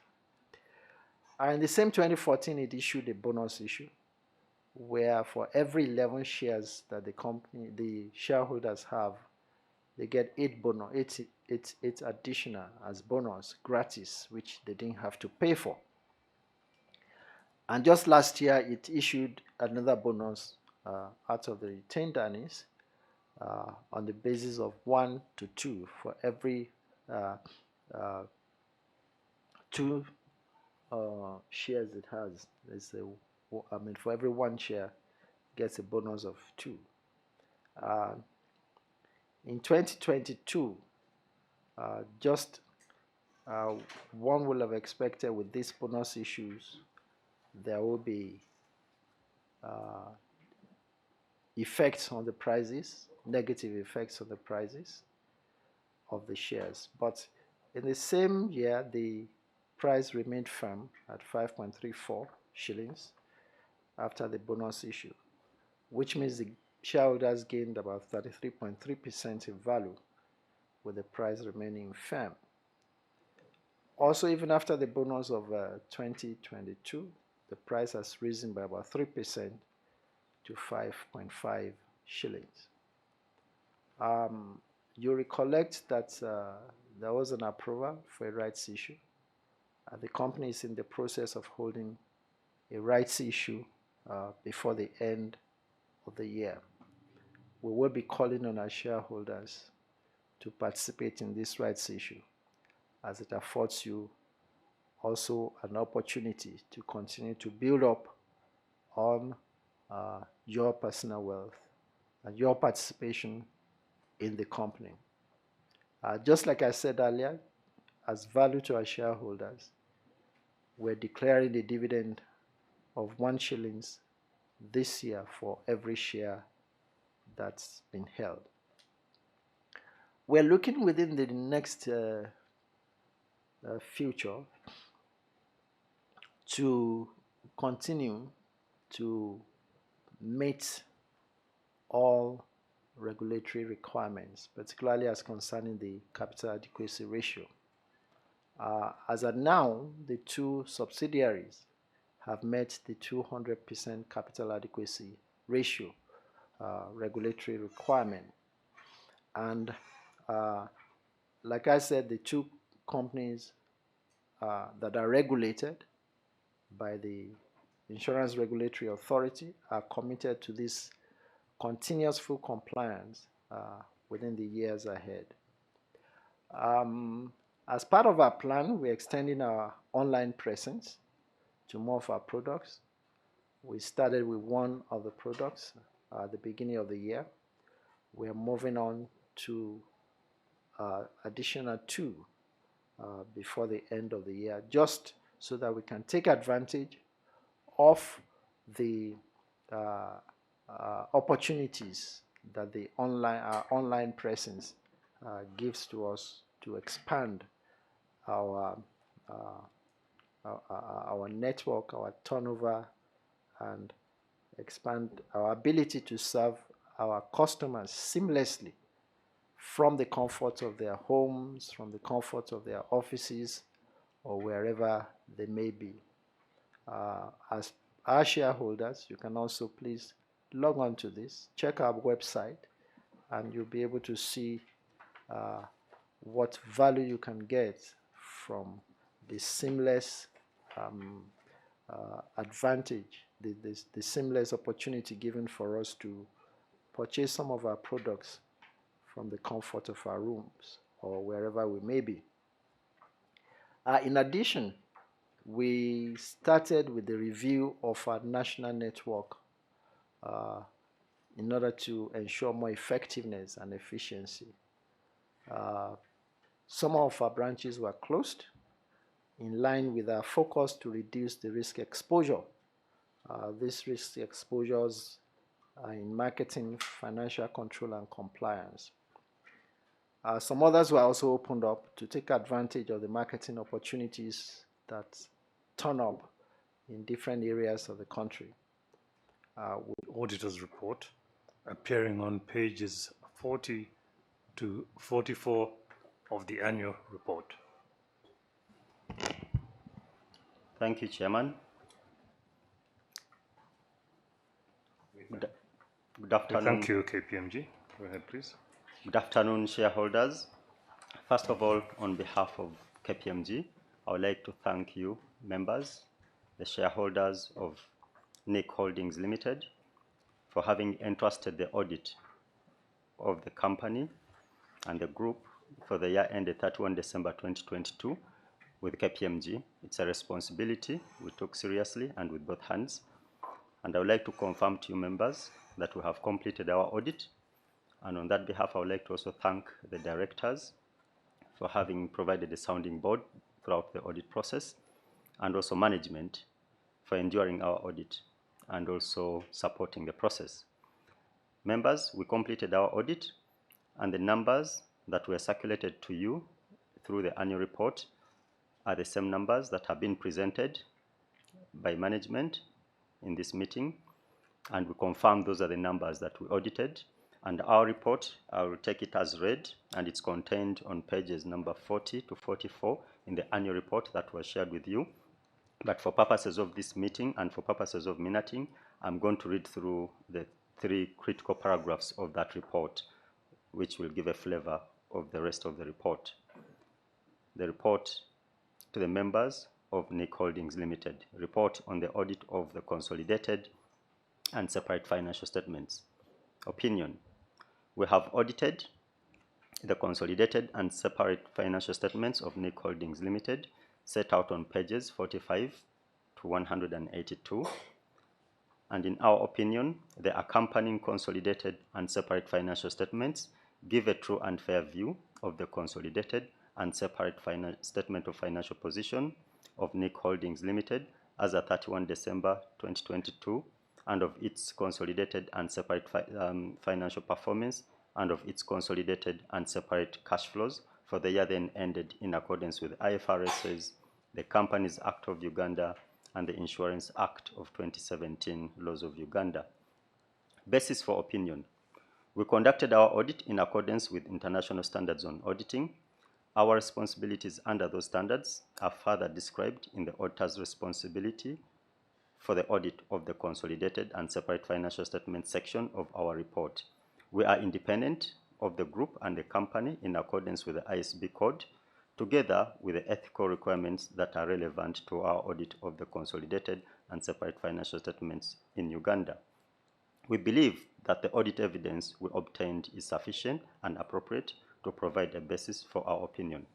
And in the same 2014, it issued a bonus issue where for every 11 shares that the shareholders have, they get 8 additional as bonus gratis, which they didn't have to pay for. And just last year, it issued another bonus out of the retained earnings on the basis of 1 to 2 for every 2 shares it has. For every 1 share, gets a bonus of 2. In 2022, one will have expected with these bonus issues, there will be effects on the prices, negative effects on the prices of the shares. But in the same year, the price remained firm at 5.34 shillings after the bonus issue, which means the shareholders gained about 33.3% in value with the price remaining firm. Also, even after the bonus of 2022, the price has risen by about 3% to 5.5 shillings. You recollect that there was an approval for a rights issue. The company is in the process of holding a rights issue before the end of the year. We will be calling on our shareholders to participate in this rights issue, as it affords you also an opportunity to continue to build up on your personal wealth and your participation in the company. Just like I said earlier, as value to our shareholders, we're declaring a dividend of 1 shillings this year for every share that's been held. We're looking within the next future to continue to meet all regulatory requirements, particularly as concerning the capital adequacy ratio. As of now, the two subsidiaries have met the 200% capital adequacy ratio regulatory requirement. And like I said, the two companies that are regulated by the Insurance Regulatory Authority are committed to this continuous full compliance within the years ahead. As part of our plan, we're extending our online presence to more of our products. We started with one of the products at the beginning of the year. We're moving on to additional two before the end of the year, just so that we can take advantage of the opportunities that the online presence gives to us to expand our network, our turnover, and expand our ability to serve our customers seamlessly from the comfort of their homes, from the comfort of their offices, or wherever they may be. As our shareholders, you can also please log on to this, check our website, and you'll be able to see what value you can get from the seamless advantage, the seamless opportunity given for us to purchase some of our products from the comfort of our rooms or wherever we may be. In addition, we started with the review of our national network in order to ensure more effectiveness and efficiency. Some of our branches were closed in line with our focus to reduce the risk exposure. These risk exposures are in marketing, financial control, and compliance. Some others were also opened up to take advantage of the marketing opportunities that turn up in different areas of the country. Auditor's report appearing on pages 40 to 44 of the annual report. Thank you, Chairman. Good afternoon. Thank you, KPMG. Go ahead, please. Good afternoon, shareholders. First of all, on behalf of KPMG, I would like to thank you, members, the shareholders of NIC Holdings Limited, for having entrusted the audit of the company and the group for the year ended 31 December 2022 with KPMG. It's a responsibility we took seriously and with both hands. And I would like to confirm to you, members, that we have completed our audit. And on that behalf, I would like to also thank the directors for having provided a sounding board throughout the audit process, and also management for enduring our audit and also supporting the process. Members, we completed our audit, and the numbers that were circulated to you through the annual report are the same numbers that have been presented by management in this meeting, and we confirm those are the numbers that we audited. And our report, I will take it as read, and it's contained on pages number 40 to 44 in the annual report that was shared with you. But for purposes of this meeting and for purposes of minuting, I'm going to read through the 3 critical paragraphs of that report, which will give a flavor of the rest of the report. The report to the members of NIC Holdings Limited. Report on the audit of the consolidated and separate financial statements. Opinion. We have audited the consolidated and separate financial statements of NIC Holdings Limited, set out on pages 45 to 182. And in our opinion, the accompanying consolidated and separate financial statements give a true and fair view of the consolidated and separate statement of financial position of NIC Holdings Limited as at 31 December 2022, and of its consolidated and separate financial performance, and of its consolidated and separate cash flows for the year then ended in accordance with IFRS's, the Companies Act of Uganda, and the Insurance Act of 2017 laws of Uganda. Basis for opinion. We conducted our audit in accordance with international standards on auditing. Our responsibilities under those standards are further described in the auditor's responsibility for the audit of the consolidated and separate financial statement section of our report. We are independent of the group and the company in accordance with the ISB code, together with the ethical requirements that are relevant to our audit of the consolidated and separate financial statements in Uganda. We believe that the audit evidence we obtained is sufficient and appropriate to provide a basis for our opinion.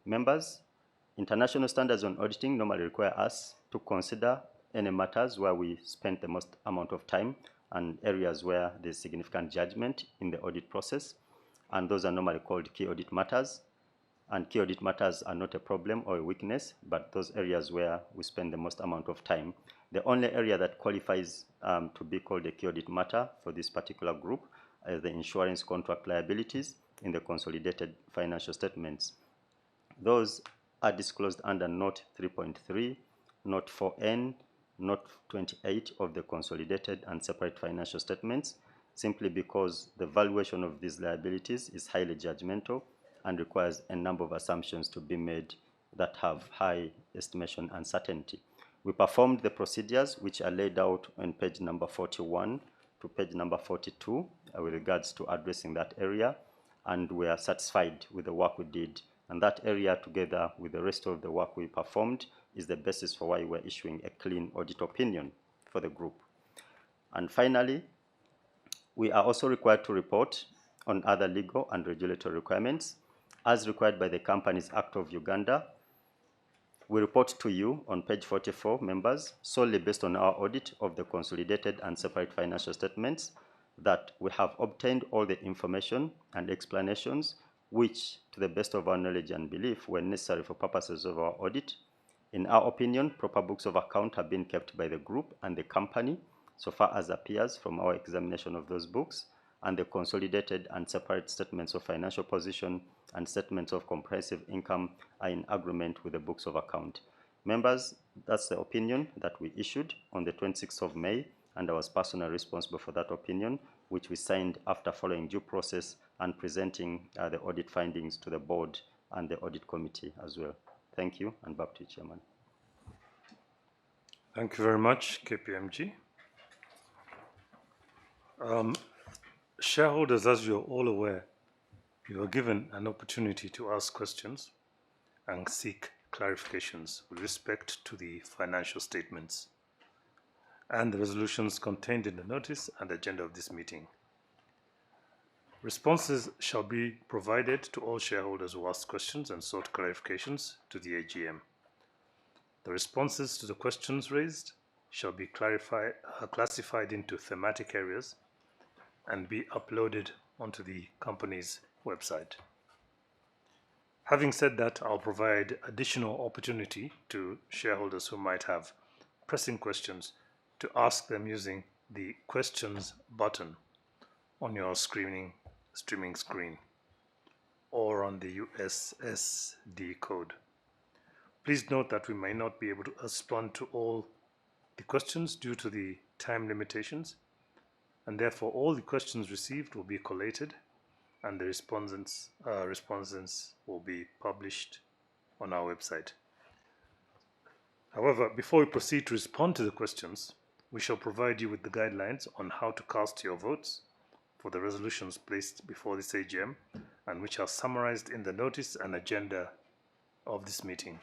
Members, international standards on auditing normally require us to consider any matters where we spend the most amount of time and areas where there's significant judgment in the audit process, and those are normally called key audit matters. And key audit matters are not a problem or a weakness, but those areas where we spend the most amount of time. The only area that qualifies to be called a key audit matter for this particular group is the insurance contract liabilities in the consolidated financial statements. Those are disclosed under Note 3.3, Note 4N, Note 28 of the consolidated and separate financial statements, simply because the valuation of these liabilities is highly judgmental and requires a number of assumptions to be made that have high estimation and certainty. We performed the procedures which are laid out on page number 41 to page number 42 with regards to addressing that area, and we are satisfied with the work we did. And that area, together with the rest of the work we performed, is the basis for why we're issuing a clean audit opinion for the group. And finally, we are also required to report on other legal and regulatory requirements as required by the Companies Act of Uganda. We report to you on page 44, members, solely based on our audit of the consolidated and separate financial statements, that we have obtained all the information and explanations which, to the best of our knowledge and belief, were necessary for purposes of our audit. In our opinion, proper books of account have been kept by the group and the company, so far as appears from our examination of those books, and the consolidated and separate statements of financial position and statements of comprehensive income are in agreement with the books of account. Members, that's the opinion that we issued on the 26th of May, and I was personally responsible for that opinion, which we signed after following due process and presenting the audit findings to the board and the audit committee as well. Thank you, and back to you, Chairman. Thank you very much, KPMG. Shareholders, as you're all aware, you are given an opportunity to ask questions and seek clarifications with respect to the financial statements and the resolutions contained in the notice and agenda of this meeting. Responses shall be provided to all shareholders who asked questions and sought clarifications to the AGM. The responses to the questions raised shall be classified into thematic areas and be uploaded onto the company's website. Having said that, I'll provide additional opportunity to shareholders who might have pressing questions to ask them using the questions button on your streaming screen or on the USSD code. Please note that we may not be able to respond to all the questions due to the time limitations, and therefore all the questions received will be collated and the responses will be published on our website. However, before we proceed to respond to the questions, we shall provide you with the guidelines on how to cast your votes for the resolutions placed before this AGM and which are summarized in the notice and agenda of this meeting.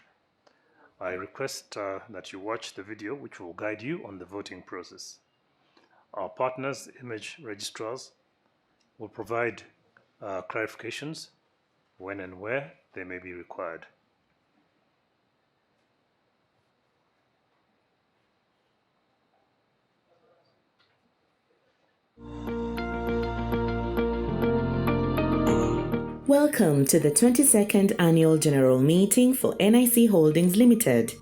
I request that you watch the video which will guide you on the voting process. Our partners, image registrars, will provide clarifications when and where they may be required. Welcome to the 22nd Annual General Meeting for NIC Holdings Limited.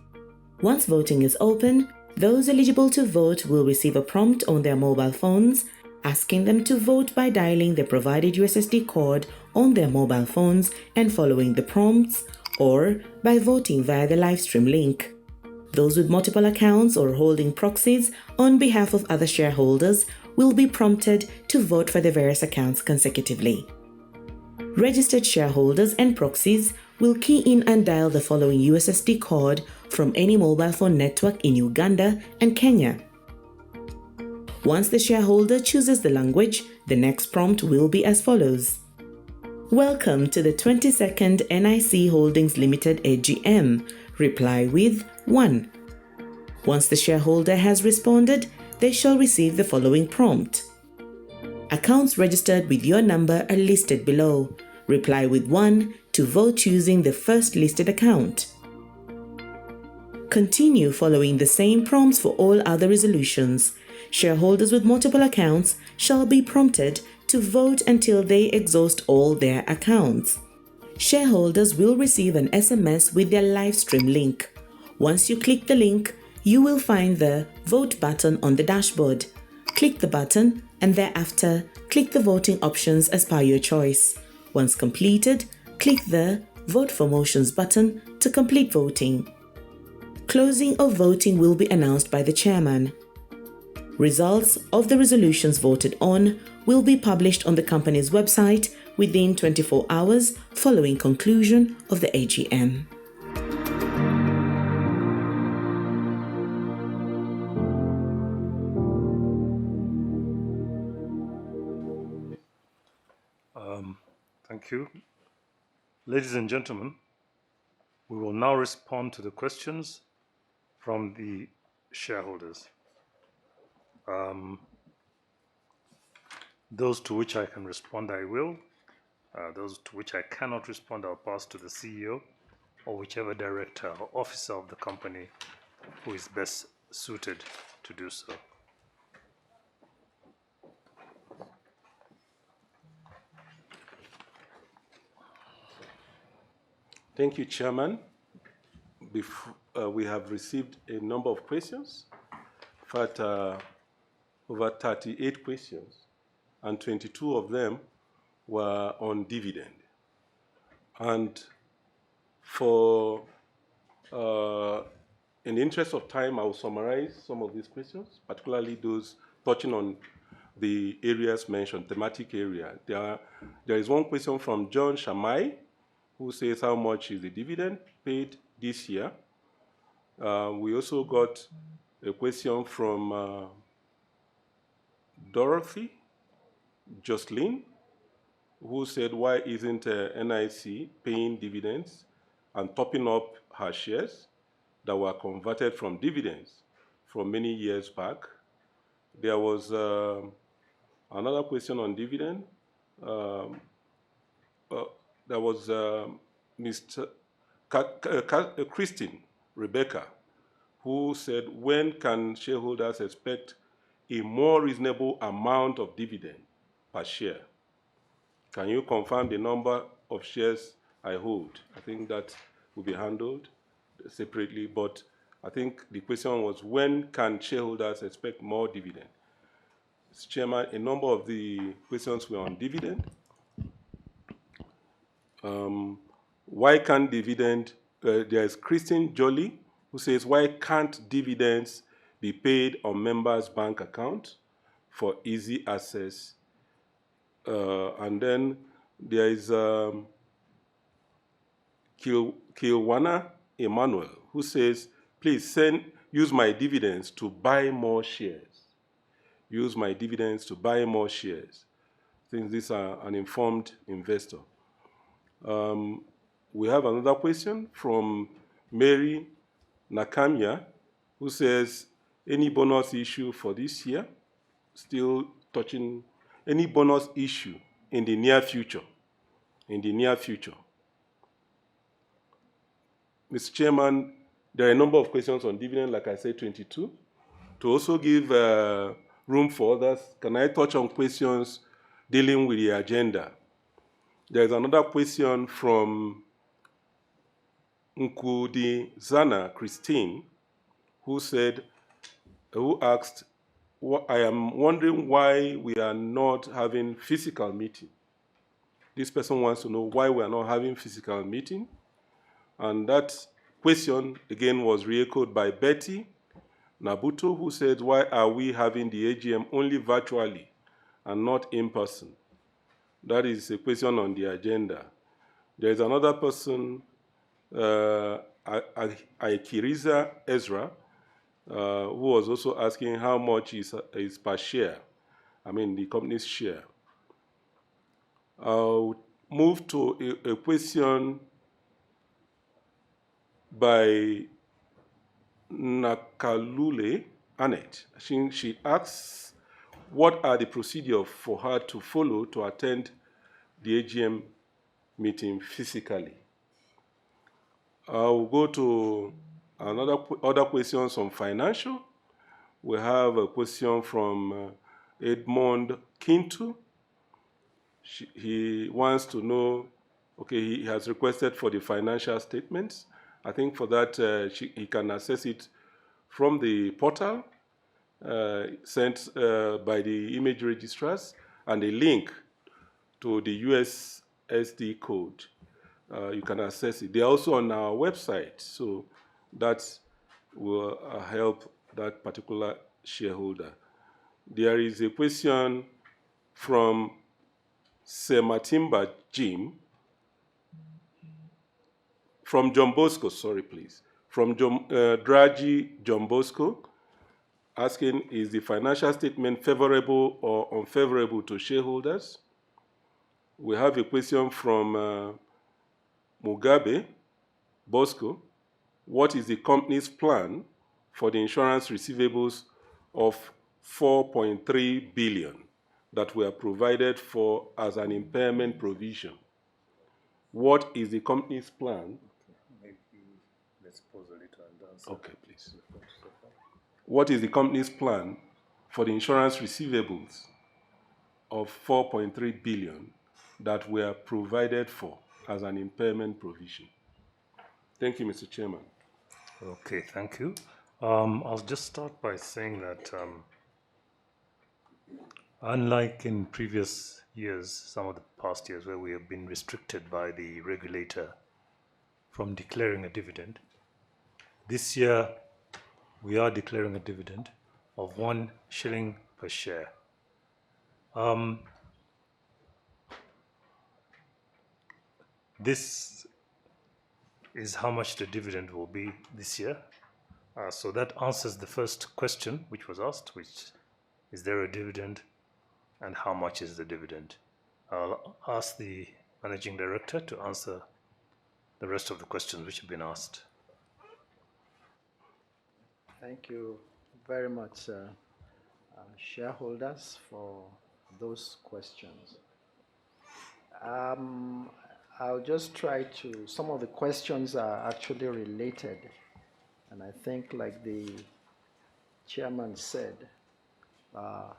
Once voting is open, those eligible to vote will receive a prompt on their mobile phones asking them to vote by dialing the provided USSD code on their mobile phones and following the prompts, or by voting via the livestream link. Those with multiple accounts or holding proxies on behalf of other shareholders will be prompted to vote for the various accounts consecutively. Registered shareholders and proxies will key in and dial the following USSD code from any mobile phone network in Uganda and Kenya. Once the shareholder chooses the language, the next prompt will be as follows. Welcome to the 22nd NIC Holdings Limited AGM. Reply with 1. Once the shareholder has responded, they shall receive the following prompt. Accounts registered with your number are listed below. Reply with 1 to vote using the first listed account. Continue following the same prompts for all other resolutions. Shareholders with multiple accounts shall be prompted to vote until they exhaust all their accounts. Shareholders will receive an SMS with their live stream link. Once you click the link, you will find the Vote button on the dashboard. Click the button and thereafter click the voting options as per your choice. Once completed, click the Vote for Motions button to complete voting. Closing of voting will be announced by the chairman. Results of the resolutions voted on will be published on the company's website within 24 hours following conclusion of the AGM. Thank you. Ladies and gentlemen, we will now respond to the questions from the shareholders. Those to which I can respond, I will. Those to which I cannot respond, I'll pass to the CEO or whichever director or officer of the company who is best suited to do so. Thank you, Chairman. We have received a number of questions. In fact, over 38 questions, and 22 of them were on dividend. And for, in the interest of time, I will summarize some of these questions, particularly those touching on the areas mentioned, thematic area. There is one question from John Shamai, who says how much is the dividend paid this year. We also got a question from Dorothy Jocelyn, who said why isn't NIC paying dividends and topping up her shares that were converted from dividends from many years back. There was another question on dividend. There was Mr. Christine Rebecca, who said, when can shareholders expect a more reasonable amount of dividend per share? Can you confirm the number of shares I hold? I think that will be handled separately, but I think the question was, when can shareholders expect more dividend? Mr. Chairman, a number of the questions were on dividend. Why can't dividend, there is Christine Jolly, who says, why can't dividends be paid on members' bank account? for easy access. And then there is Kilwana Emmanuel, who says, please use my dividends to buy more shares. Use my dividends to buy more shares. Since this is an informed investor. We have another question from Mary Nakamia, who says, any bonus issue for this year? Still touching any bonus issue in the near future? In the near future. Mr. Chairman, there are a number of questions on dividend, like I said, 22. To also give room for others, can I touch on questions dealing with the agenda? There is another question from Nkudi Zana Christine, who asked, I am wondering why we are not having physical meeting. This person wants to know why we are not having physical meeting. And that question, again, was re-echoed by Betty Nabuto, who said, why are we having the AGM only virtually and not in person? That is a question on the agenda. There is another person, Aikiriza Ezra, who was also asking how much is per share, the company's share. I'll move to a question by Nakalule Annette. She asks, what are the procedures for her to follow to attend the AGM meeting physically? I'll go to other questions on financial. We have a question from Edmond Kintu. He wants to know, he has requested for the financial statements. I think for that, he can access it from the portal sent by the image registrars and a link to the USSD code. You can access it. They're also on our website, so that will help that particular shareholder. There is a question from Sematimba Jim, from John Bosco, from Draghi John Bosco, asking, is the financial statement favorable or unfavorable to shareholders? We have a question from Mugabe Bosco. What is the company's plan for the insurance receivables of 4.3 billion that were provided for as an impairment provision? What is the company's plan? Maybe let's pause a little and answer. Okay, please. What is the company's plan for the insurance receivables of 4.3 billion that were provided for as an impairment provision? Thank you, Mr. Chairman. Okay, thank you. I'll just start by saying that unlike in previous years, some of the past years where we have been restricted by the regulator from declaring a dividend, this year we are declaring a dividend of 1 shilling per share. This is how much the dividend will be this year. So that answers the first question which was asked, which is there a dividend and how much is the dividend? I'll ask the Managing Director to answer the rest of the questions which have been asked. Thank you very much, shareholders, for those questions. I'll just try to, some of the questions are actually related, and I think, like the chairman said, a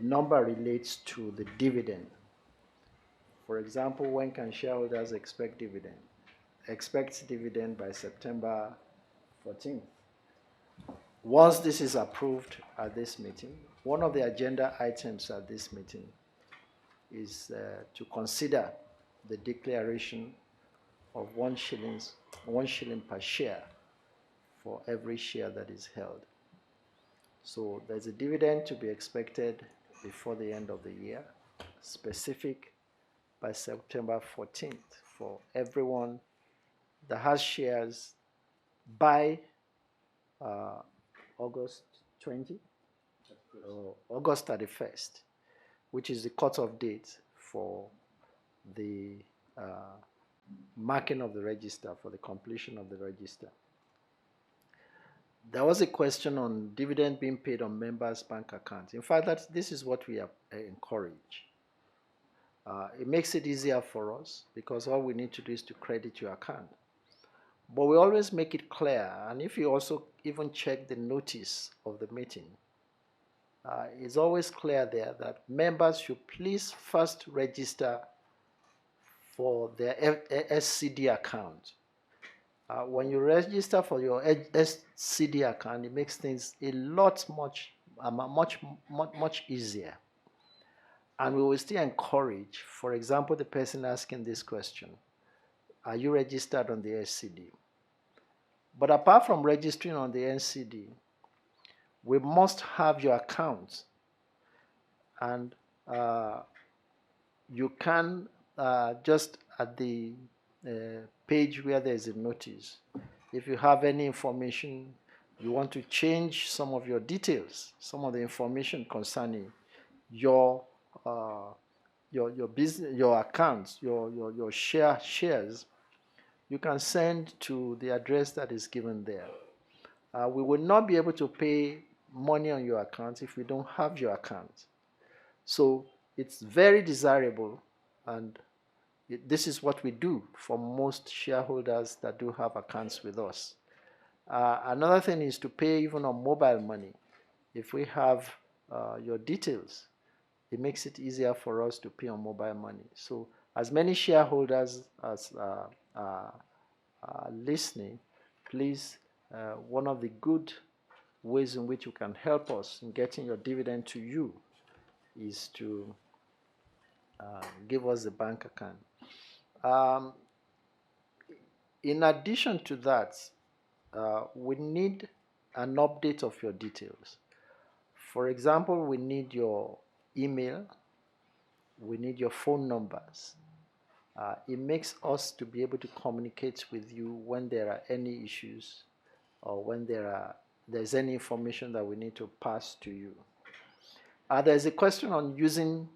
number relates to the dividend. For example, when can shareholders expect dividend? Expect dividend by September 14th. Once this is approved at this meeting, one of the agenda items at this meeting is to consider the declaration of 1 shilling per share for every share that is held. So there's a dividend to be expected before the end of the year, specific by September 14th for everyone that has shares by August 20 or August 31st, which is the cutoff date for the marking of the register, for the completion of the register. There was a question on dividend being paid on members' bank accounts. In fact, this is what we encourage. It makes it easier for us because all we need to do is to credit your account. But we always make it clear, and if you also even check the notice of the meeting, it's always clear there that members should please first register for their SCD account. When you register for your SCD account, it makes things a lot much easier. And we will still encourage, for example, the person asking this question, are you registered on the SCD? But apart from registering on the NCD, we must have your account, and you can just at the page where there is a notice, if you have any information, you want to change some of your details, some of the information concerning your business, your accounts, your shares, you can send to the address that is given there. We will not be able to pay money on your account if we don't have your account. So it's very desirable, and this is what we do for most shareholders that do have accounts with us. Another thing is to pay even on mobile money. If we have your details, it makes it easier for us to pay on mobile money. So as many shareholders as are listening, please, one of the good ways in which you can help us in getting your dividend to you is to give us the bank account. In addition to that, we need an update of your details. For example, we need your email, we need your phone numbers. It makes us to be able to communicate with you when there are any issues or when there's any information that we need to pass to you. There's a question on using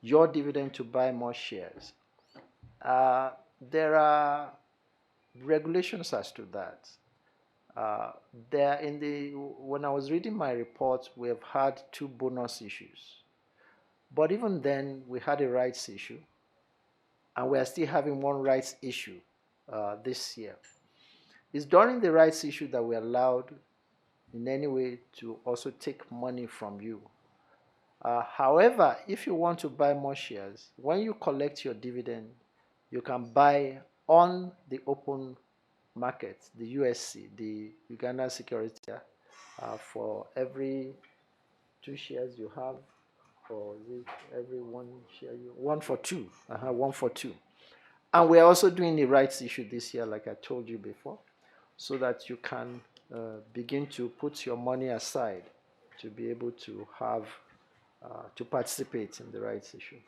your dividend to buy more shares. There are regulations as to that. When I was reading my report, we have had 2 bonus issues. But even then, we had a rights issue, and we are still having 1 rights issue this year. It's during the rights issue that we are allowed in any way to also take money from you. However, if you want to buy more shares, when you collect your dividend, you can buy on the open market, the USC, the Uganda Securities Exchange, for every 2 shares you have, or every 1 share you 1 for 2, 1 for 2. And we are also doing the rights issue this year, like I told you before, so that you can begin to put your money aside to be able to have to participate in the rights issue.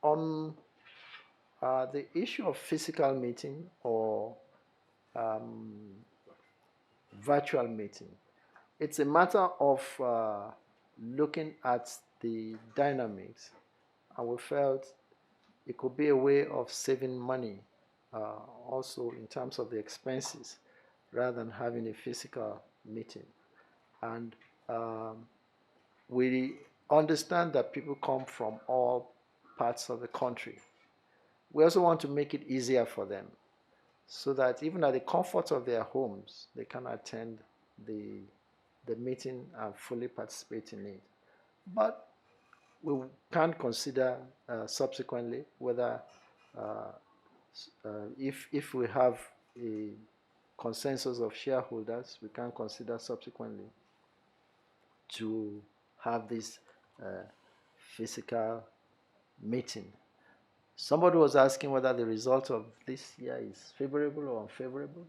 On the issue of physical meeting or virtual meeting, it's a matter of looking at the dynamics, and we felt it could be a way of saving money also in terms of the expenses rather than having a physical meeting. And we understand that people come from all parts of the country. We also want to make it easier for them so that even at the comfort of their homes, they can attend the meeting and fully participate in it. But we can consider subsequently whether if we have a consensus of shareholders, we can consider subsequently to have this physical meeting. Somebody was asking whether the result of this year is favorable or unfavorable.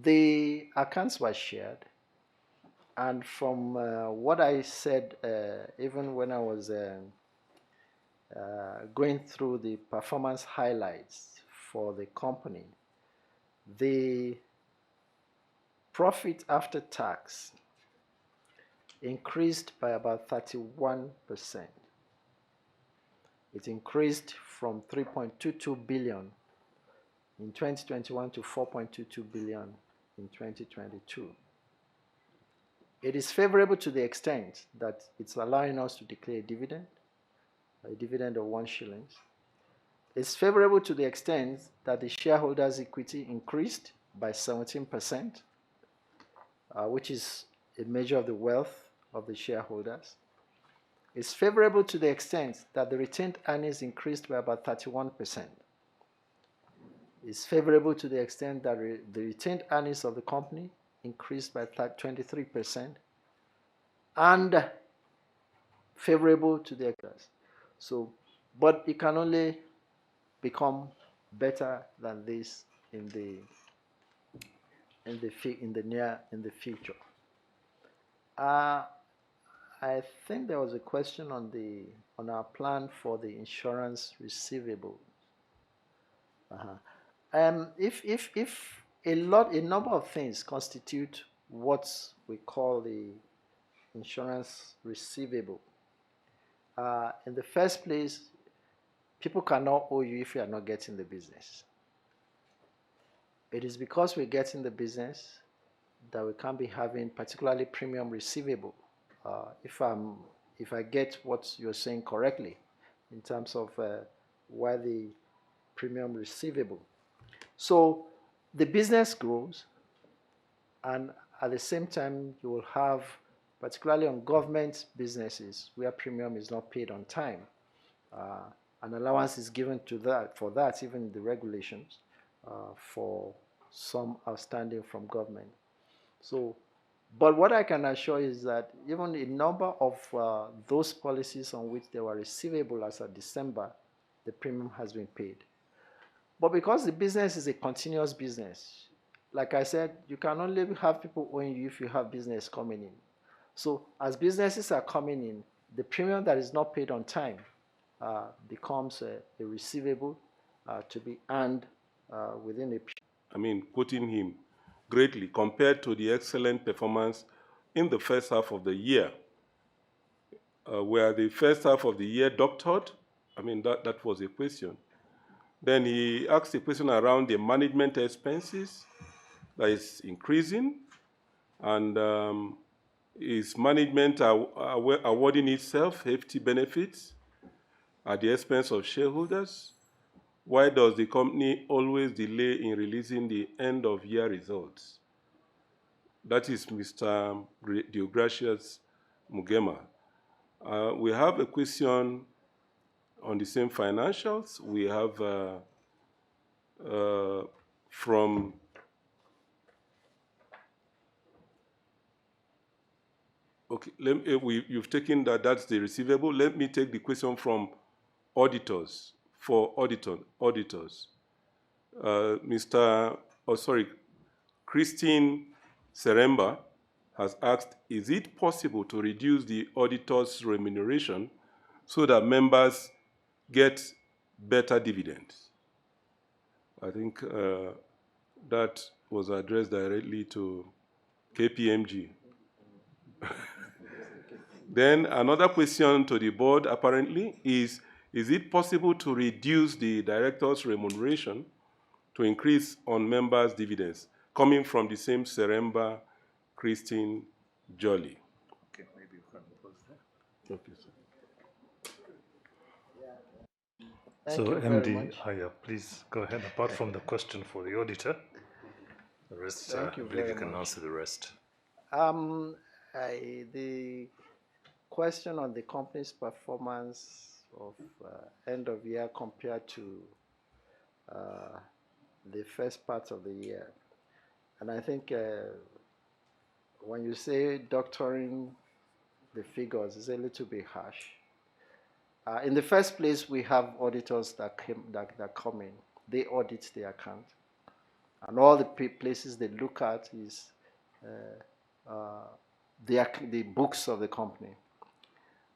The accounts were shared. And from what I said, even when I was going through the performance highlights for the company, the profit after tax increased by about 31%. It increased from 3.22 billion in 2021 to 4.22 billion in 2022. It is favorable to the extent that it's allowing us to declare a dividend of 1 shilling. It's favorable to the extent that the shareholders' equity increased by 17%, which is a measure of the wealth of the shareholders. It's favorable to the extent that the retained earnings increased by about 31%. It's favorable to the extent that the retained earnings of the company increased by 23%, and favorable to the others. So, but it can only become better than this in the future. I think there was a question on our plan for the insurance receivable. If a number of things constitute what we call the insurance receivable. In the first place, people cannot owe you if you are not getting the business. It is because we're getting the business that we can't be having particularly premium receivable. If I get what you're saying correctly in terms of why the premium receivable. So the business grows, and at the same time you will have, particularly on government businesses where premium is not paid on time, an allowance is given to that, for that, even in the regulations, for some outstanding from government. So, but what I can assure you is that even a number of those policies on which they were receivable as of December, the premium has been paid. But because the business is a continuous business, like I said, you can only have people owing you if you have business coming in. So as businesses are coming in, the premium that is not paid on time becomes a receivable to be earned within a period. I mean, quoting him, greatly compared to the excellent performance in the first half of the year, where the first half of the year doctored. I mean, that was a question. Then he asked a question around the management expenses that is increasing, and is management awarding itself hefty benefits at the expense of shareholders? Why does the company always delay in releasing the end-of-year results? That is Mr. Deogracius Mugema. We have a question on the same financials. We have from okay. You've taken that. That's the receivable. Let me take the question from auditors. For auditors, Christine Seremba has asked, is it possible to reduce the auditor's remuneration so that members get better dividends? I think that was addressed directly to KPMG. Then another question to the board apparently is it possible to reduce the director's remuneration to increase on members' dividends, coming from the same Seremba, Christine, Jolly? Okay, maybe you can pause there. Okay, sir. Thank So, you very MD much. Aya, please go ahead. Apart from the question for the auditor, the rest, Thank you I believe you very can much. answer the rest. The question on the company's performance of end of year compared to the first part of the year, and I think when you say doctoring the figures, it's a little bit harsh. In the first place, we have auditors that come in. They audit the account, and all the places they look at is the books of the company.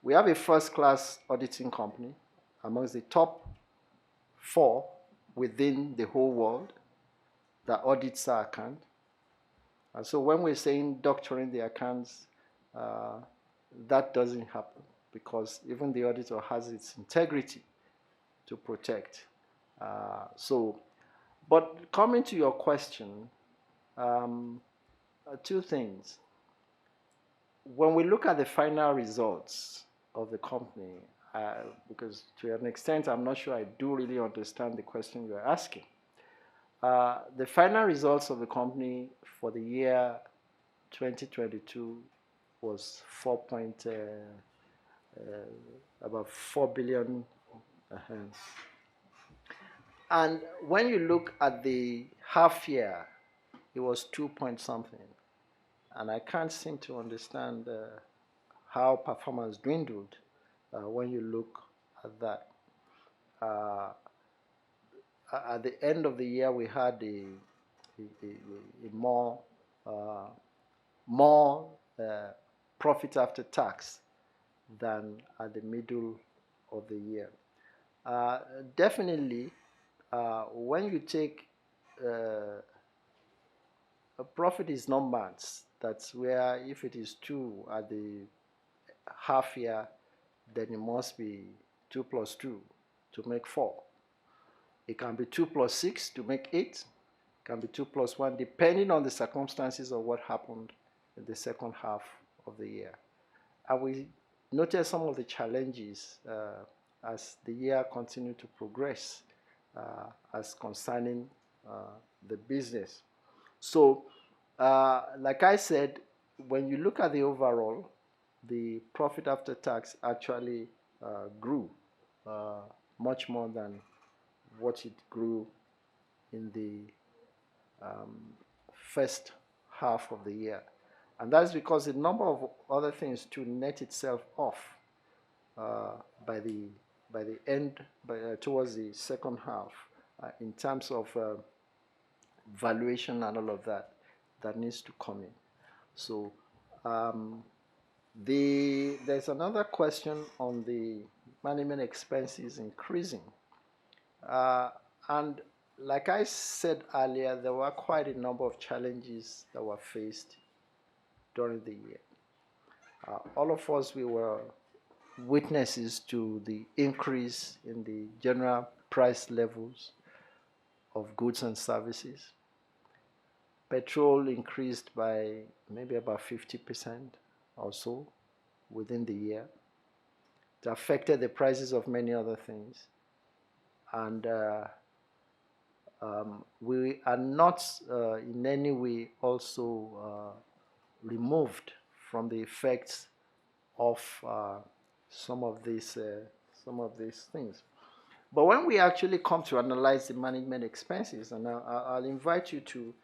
We have a first-class auditing company amongst the top 4 within the whole world that audits our account. And so when we're saying doctoring the accounts, that doesn't happen, because even the auditor has its integrity to protect. But coming to your question, 2 things. When we look at the final results of the company, because to an extent I'm not sure I do really understand the question you're asking. The final results of the company for the year 2022 was about 4 billion. And when you look at the half year, it was 2 point something. And I can't seem to understand how performance dwindled when you look at that. At the end of the year, we had a more profit after tax than at the middle of the year. Definitely, when you take a profit is not months. That's where if it is 2 at the half year, then it must be 2 plus 2 to make 4. It can be 2 plus 6 to make 8. It can be 2 plus 1, depending on the circumstances of what happened in the second half of the year. And we noticed some of the challenges as the year continued to progress as concerning the business. So, like I said, when you look at the overall, the profit after tax actually grew much more than what it grew in the first half of the year. And that's because a number of other things to net itself off by the end, towards the second half, in terms of valuation and all of that needs to come in. So there's another question on the management expenses increasing. And like I said earlier, there were quite a number of challenges that were faced during the year. All of us, we were witnesses to the increase in the general price levels of goods and services. Petrol increased by maybe about 50% or so within the year. It affected the prices of many other things. And we are not in any way also removed from the effects of some of these things. But when we actually come to analyze the management expenses, and I'll invite you to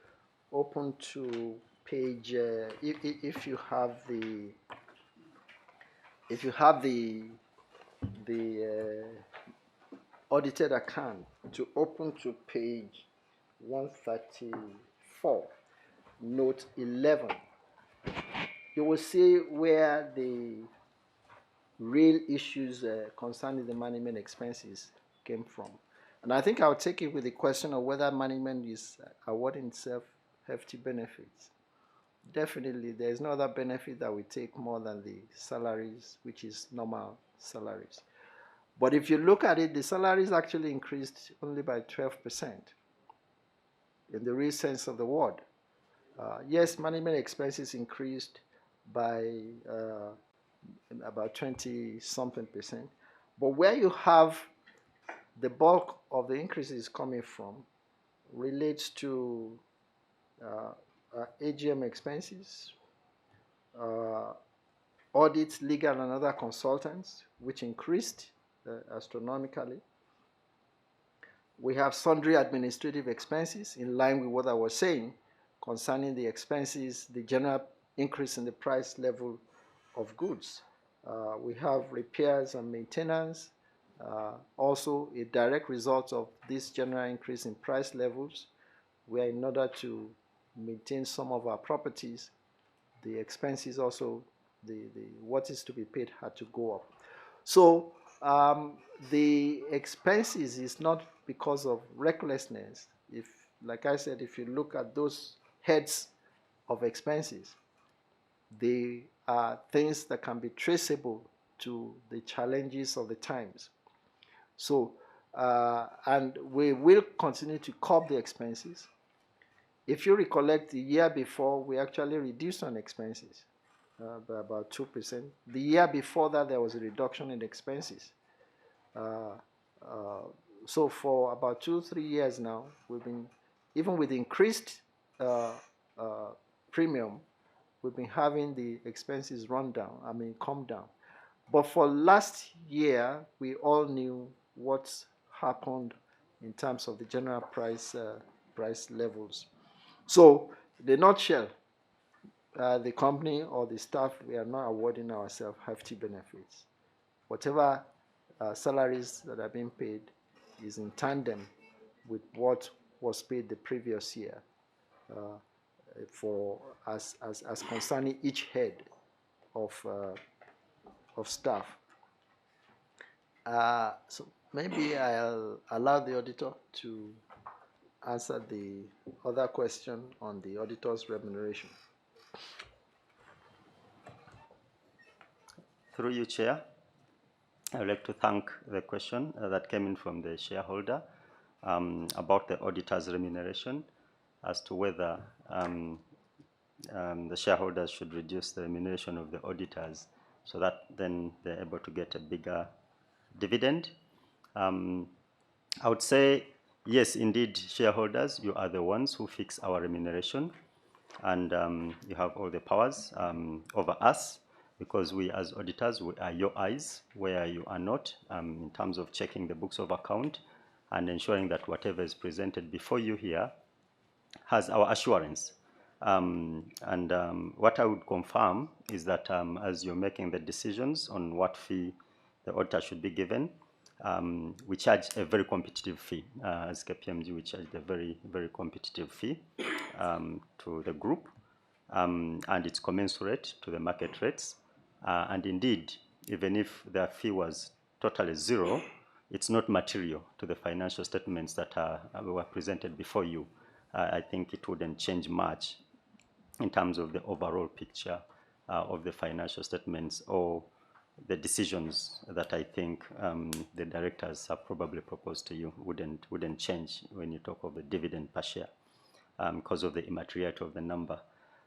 open to page if you have the audited account, to open to page 134, note 11. You will see where the real issues concerning the management expenses came from. And I think I'll take it with the question of whether management is awarding itself hefty benefits. Definitely, there is no other benefit that we take more than the salaries, which is normal salaries. But if you look at it, the salaries actually increased only by 12% in the real sense of the word. Yes, management expenses increased by about 20-something%. But where you have the bulk of the increases coming from relates to AGM expenses, audits, legal and other consultants, which increased astronomically. We have sundry administrative expenses in line with what I was saying concerning the expenses, the general increase in the price level of goods. We have repairs and maintenance, also a direct result of this general increase in price levels, where in order to maintain some of our properties, the expenses also, the what is to be paid had to go up. So the expenses is not because of recklessness. If, like I said, if you look at those heads of expenses, they are things that can be traceable to the challenges of the times. So, and we will continue to curb the expenses. If you recollect, the year before, we actually reduced on expenses by about 2%. The year before that, there was a reduction in expenses. So for about 2-3 years now, we've been, even with increased premium, we've been having the expenses come down. But for last year, we all knew what's happened in terms of the general price levels. So, in a nutshell, the company or the staff, we are not awarding ourselves hefty benefits. Whatever salaries that are being paid is in tandem with what was paid the previous year for as concerning each head of staff. So maybe I'll allow the auditor to answer the other question on the auditor's remuneration. Through you, Chair, I would like to thank the question that came in from the shareholder about the auditor's remuneration, as to whether the shareholders should reduce the remuneration of the auditors so that then they're able to get a bigger dividend. I would say, yes, indeed, shareholders, you are the ones who fix our remuneration, and you have all the powers over us, because we as auditors, we are your eyes where you are not, in terms of checking the books of account and ensuring that whatever is presented before you here has our assurance. What I would confirm is that as you're making the decisions on what fee the auditor should be given, we charge a very competitive fee. As KPMG, we charge a very, very competitive fee to the group, and it's commensurate to the market rates. And indeed, even if the fee was totally zero, it's not material to the financial statements that were presented before you. I think it wouldn't change much in terms of the overall picture of the financial statements or the decisions that I think the directors have probably proposed to you wouldn't change when you talk of the dividend per share because of the immateriality of the number.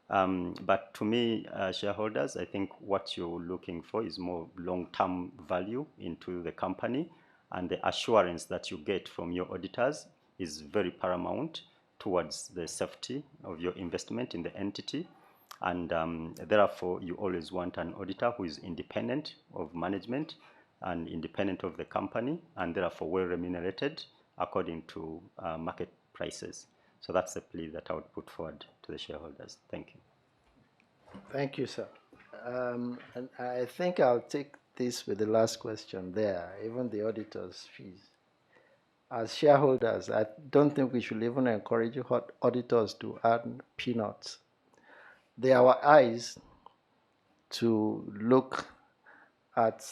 But to me, shareholders, I think what you're looking for is more long-term value into the company, and the assurance that you get from your auditors is very paramount towards the safety of your investment in the entity. And therefore, you always want an auditor who is independent of management and independent of the company, and therefore well remunerated according to market prices. So that's the plea that I would put forward to the shareholders. Thank you. Thank you, sir. And I think I'll take this with the last question there, even the auditor's fees. As shareholders, I don't think we should even encourage auditors to earn peanuts. They are our eyes to look at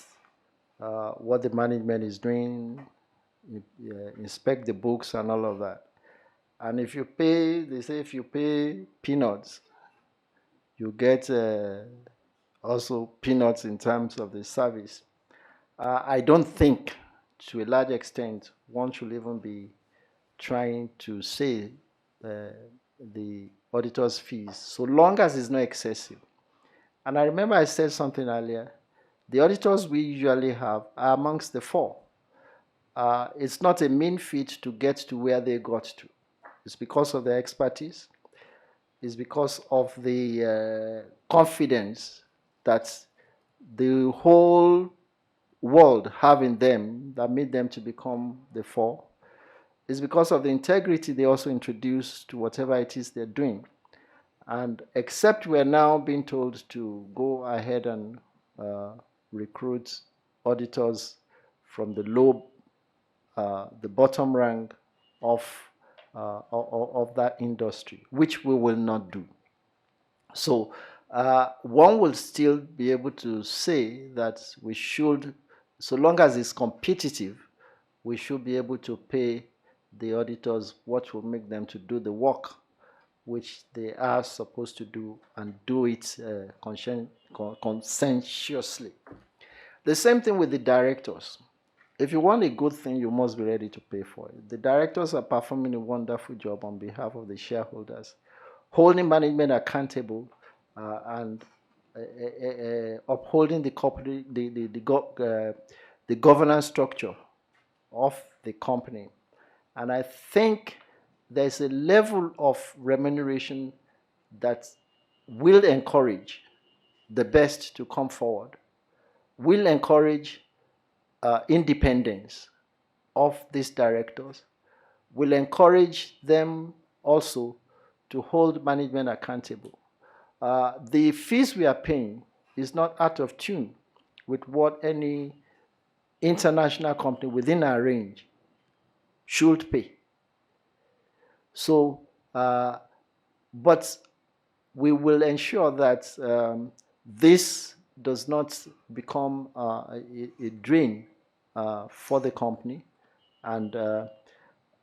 what the management is doing, inspect the books and all of that. And if you pay, they say if you pay peanuts, you get also peanuts in terms of the service. I don't think, to a large extent, one should even be trying to say the auditor's fees, so long as it's not excessive. And I remember I said something earlier. The auditors we usually have are amongst the four. It's not a mean feat to get to where they got to. It's because of their expertise. It's because of the confidence that the whole world have in them that made them to become the four. It's because of the integrity they also introduce to whatever it is they're doing. And except we're now being told to go ahead and recruit auditors from the the bottom rank of that industry, which we will not do. So one will still be able to say that we should, so long as it's competitive, we should be able to pay the auditors what will make them to do the work which they are supposed to do, and do it conscientiously. The same thing with the directors. If you want a good thing, you must be ready to pay for it. The directors are performing a wonderful job on behalf of the shareholders, holding management accountable and upholding the corporate, the governance structure of the company. And I think there's a level of remuneration that will encourage the best to come forward, will encourage independence of these directors, will encourage them also to hold management accountable. The fees we are paying is not out of tune with what any international company within our range should pay. So, but we will ensure that this does not become a drain for the company, and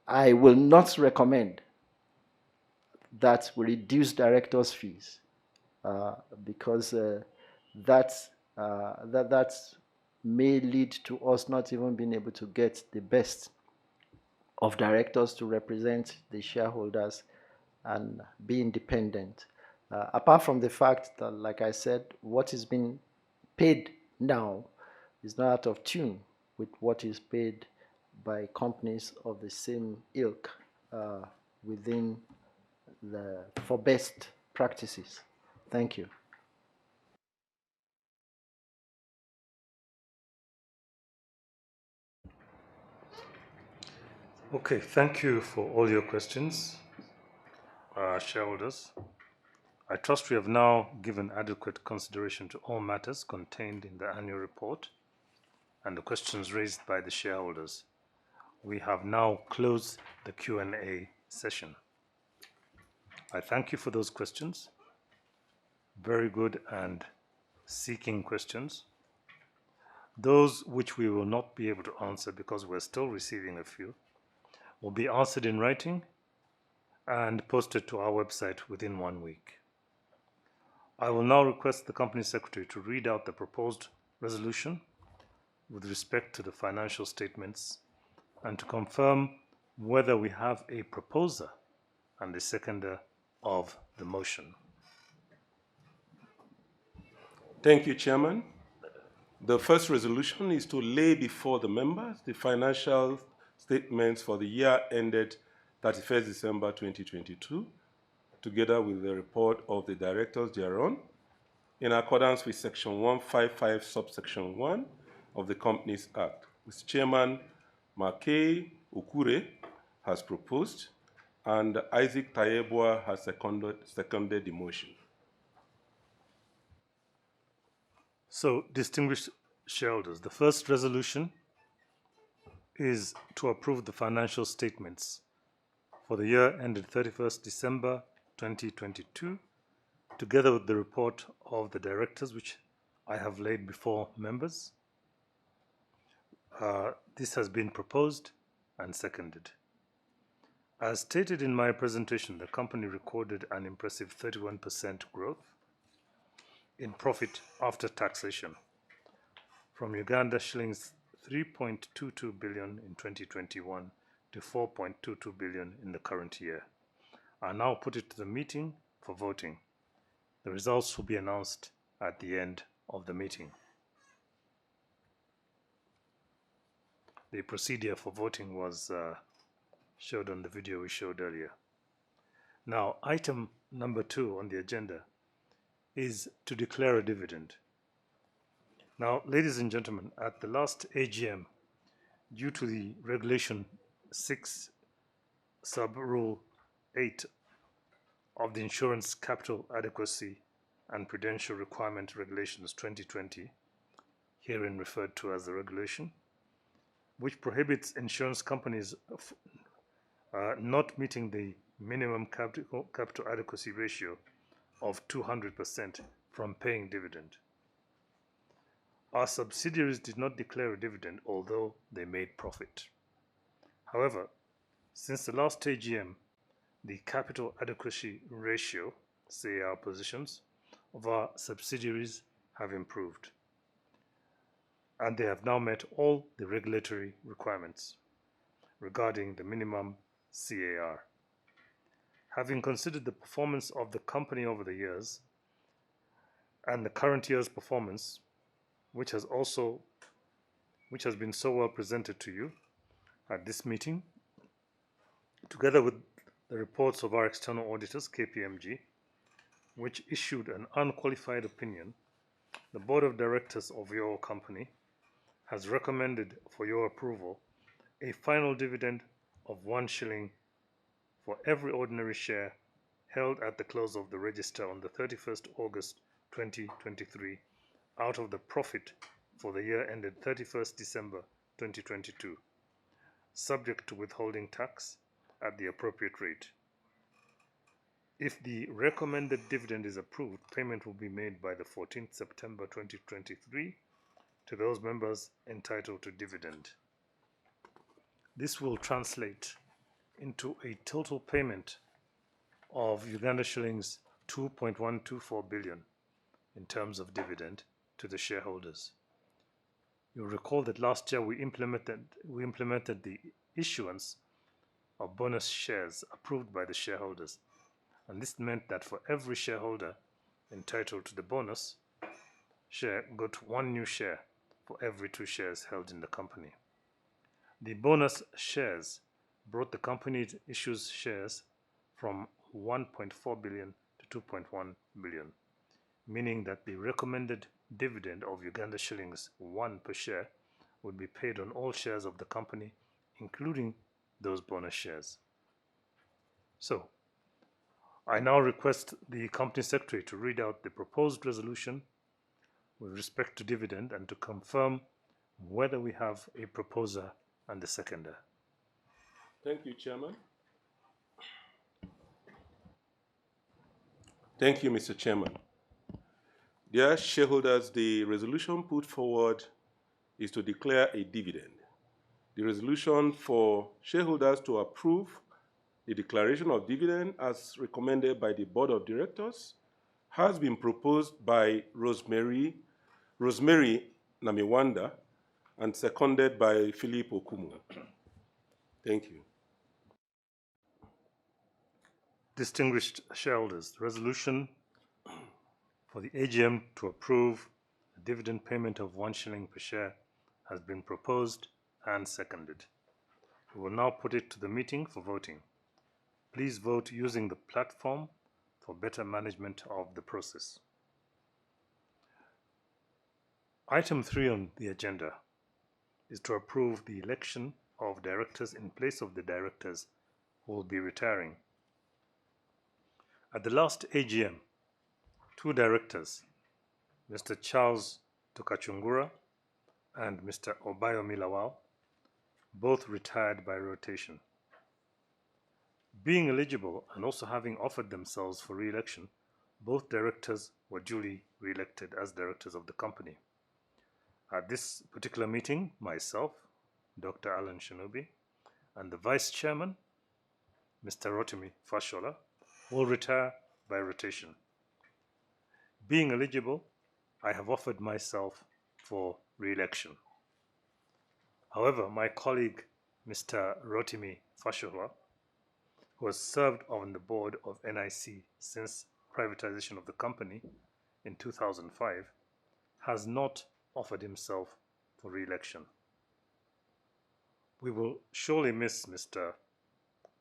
I will not recommend that we reduce directors' fees because that may lead to us not even being able to get the best of directors to represent the shareholders and be independent. Apart from the fact that, like I said, what is being paid now is not out of tune with what is paid by companies of the same ilk within for best practices. Thank you. Okay, thank you for all your questions, shareholders. I trust we have now given adequate consideration to all matters contained in the annual report and the questions raised by the shareholders. We have now closed the Q&A session. I thank you for those questions. Very good and seeking questions. Those which we will not be able to answer because we're still receiving a few will be answered in writing and posted to our website within 1 week. I will now request the Company Secretary to read out the proposed resolution with respect to the financial statements and to confirm whether we have a proposer and a seconder of the motion. Thank you, Chairman. The first resolution is to lay before the members the financial statements for the year ended 31st December 2022, together with the report of the directors thereon, in accordance with Section 155, subsection 1 of the Companies Act. Mr. Chairman, Makei Okure has proposed, and Isaac Tayebwa has seconded the motion. So, distinguished shareholders, the first resolution is to approve the financial statements for the year ended 31st December 2022, together with the report of the directors, which I have laid before members. This has been proposed and seconded. As stated in my presentation, the company recorded an impressive 31% growth in profit after taxation from Uganda shillings 3.22 billion in 2021 to 4.22 billion in the current year. I now put it to the meeting for voting. The results will be announced at the end of the meeting. The procedure for voting was showed on the video we showed earlier. Now, item number 2 on the agenda is to declare a dividend. Now, ladies and gentlemen, at the last AGM, due to the Regulation 6 Sub-Rule 8 of the Insurance Capital Adequacy and Prudential Requirement Regulations 2020, herein referred to as the regulation, which prohibits insurance companies not meeting the minimum capital adequacy ratio of 200% from paying dividend. Our subsidiaries did not declare a dividend, although they made profit. However, since the last AGM, the capital adequacy ratio, CAR positions, of our subsidiaries have improved, and they have now met all the regulatory requirements regarding the minimum CAR. Having considered the performance of the company over the years and the current year's performance, which has been so well presented to you at this meeting, together with the reports of our external auditors, KPMG, which issued an unqualified opinion, the Board of Directors of your company has recommended for your approval a final dividend of 1 shilling for every ordinary share held at the close of the register on the 31st August 2023 out of the profit for the year ended 31st December 2022, subject to withholding tax at the appropriate rate. If the recommended dividend is approved, payment will be made by the 14th September 2023 to those members entitled to dividend. This will translate into a total payment of Uganda shillings 2.124 billion in terms of dividend to the shareholders. You'll recall that last year we implemented the issuance of bonus shares approved by the shareholders, and this meant that for every shareholder entitled to the bonus share got 1 new share for every 2 shares held in the company. The bonus shares brought the company's issued shares from 1.4 billion to 2.1 billion, meaning that the recommended dividend of Uganda shillings 1 per share would be paid on all shares of the company, including those bonus shares. So, I now request the Company Secretary to read out the proposed resolution with respect to dividend and to confirm whether we have a proposer and a seconder. Thank you, Chairman. Thank you, Mr. Chairman. Dear shareholders, the resolution put forward is to declare a dividend. The resolution for shareholders to approve the declaration of dividend as recommended by the Board of Directors has been proposed by Rosemary Namiwanda and seconded by Philip Okumu. Thank you. Distinguished shareholders, the resolution for the AGM to approve a dividend payment of 1 shilling per share has been proposed and seconded. We will now put it to the meeting for voting. Please vote using the platform for better management of the process. Item 3 on the agenda is to approve the election of directors in place of the directors who will be retiring. At the last AGM, 2 directors, Mr. Charles Tukachungura and Mr. Obayomi Lawal, both retired by rotation. Being eligible and also having offered themselves for re-election, both directors were duly re-elected as directors of the company. At this particular meeting, myself, Dr. Alan Shinobi, and the Vice Chairman, Mr. Rotimi Fashola, will retire by rotation. Being eligible, I have offered myself for re-election. However, my colleague, Mr. Rotimi Fashola, who has served on the board of NIC since privatization of the company in 2005, has not offered himself for re-election. We will surely miss Mr.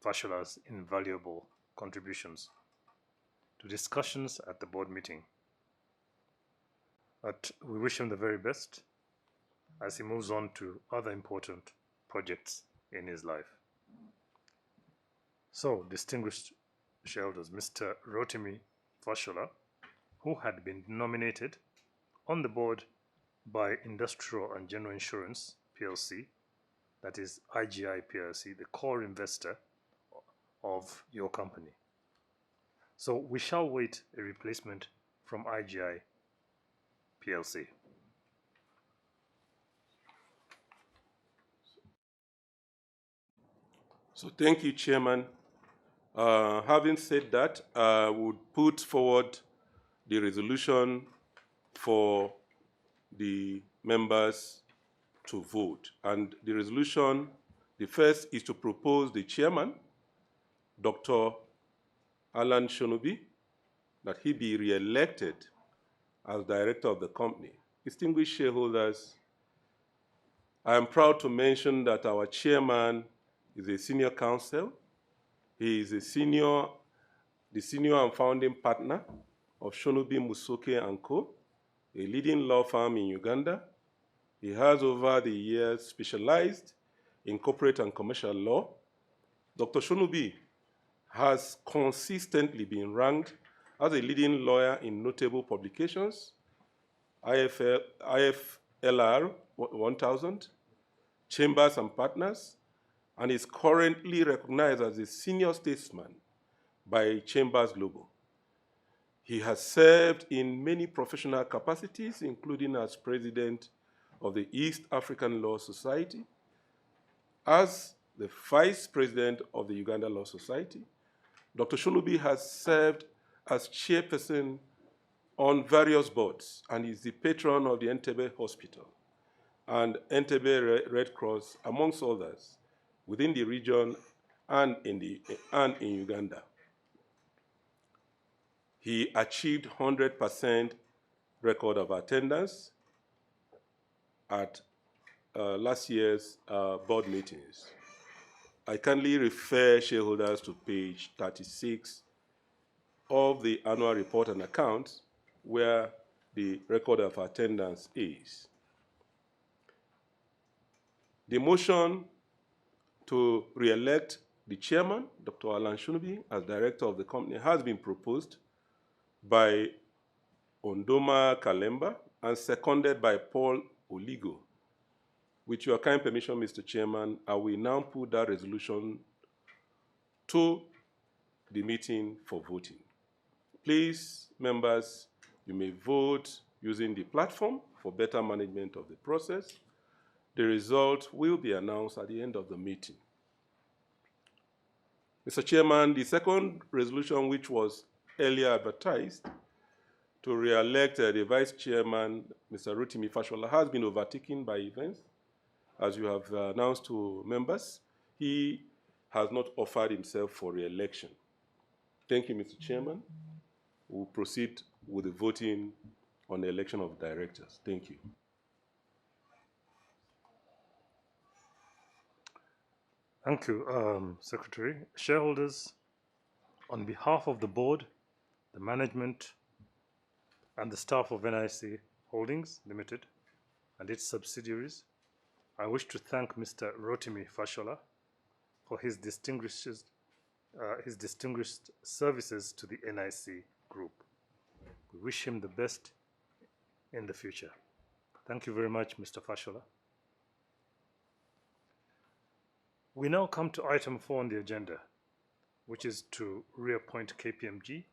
Fashola's invaluable contributions to discussions at the board meeting. But we wish him the very best as he moves on to other important projects in his life. So, distinguished shareholders, Mr. Rotimi Fashola, who had been nominated on the board by Industrial and General Insurance Plc, that is IGI PLC, the core investor of your company. So we shall wait a replacement from IGI PLC. So thank you, Chairman. Having said that, I would put forward the resolution for the members to vote. And the resolution, the first is to propose the chairman, Dr. Alan Shonobi, that he be re-elected as director of the company. Distinguished shareholders, I am proud to mention that our chairman is a senior counsel. He is the senior and founding partner of Shonobi Musoke & Co., a leading law firm in Uganda. He has over the years specialized in corporate and commercial law. Dr. Shonobi has consistently been ranked as a leading lawyer in notable publications, IFLR 1000, Chambers and Partners, and is currently recognized as a senior statesman by Chambers Global. He has served in many professional capacities, including as president of the East African Law Society, as the vice president of the Uganda Law Society. Dr. Shonobi has served as chairperson on various boards and is the patron of the Entebbe Hospital and Entebbe Red Cross, amongst others, within the region and in Uganda. He achieved 100% record of attendance at last year's board meetings. I kindly refer shareholders to page 36 of the annual report and accounts, where the record of attendance is. The motion to re-elect the chairman, Dr. Alan Shonobi, as director of the company has been proposed by Ondoma Kalemba and seconded by Paul Oligo. With your kind permission, Mr. Chairman, I will now put that resolution to the meeting for voting. Please, members, you may vote using the platform for better management of the process. The result will be announced at the end of the meeting. Mr. Chairman, the second resolution, which was earlier advertised to re-elect the Vice Chairman, Mr. Rotimi Fashola, has been overtaken by events. As you have announced to members, he has not offered himself for re-election. Thank you, Mr. Chairman. We'll proceed with the voting on the election of directors. Thank you. Thank you, Secretary. Shareholders, on behalf of the board, the management, and the staff of NIC Holdings Limited and its subsidiaries, I wish to thank Mr. Rotimi Fashola for his distinguished services to the NIC Group. We wish him the best in the future. Thank you very much, Mr. Fashola. We now come to item 4 on the agenda, which is to reappoint KPMG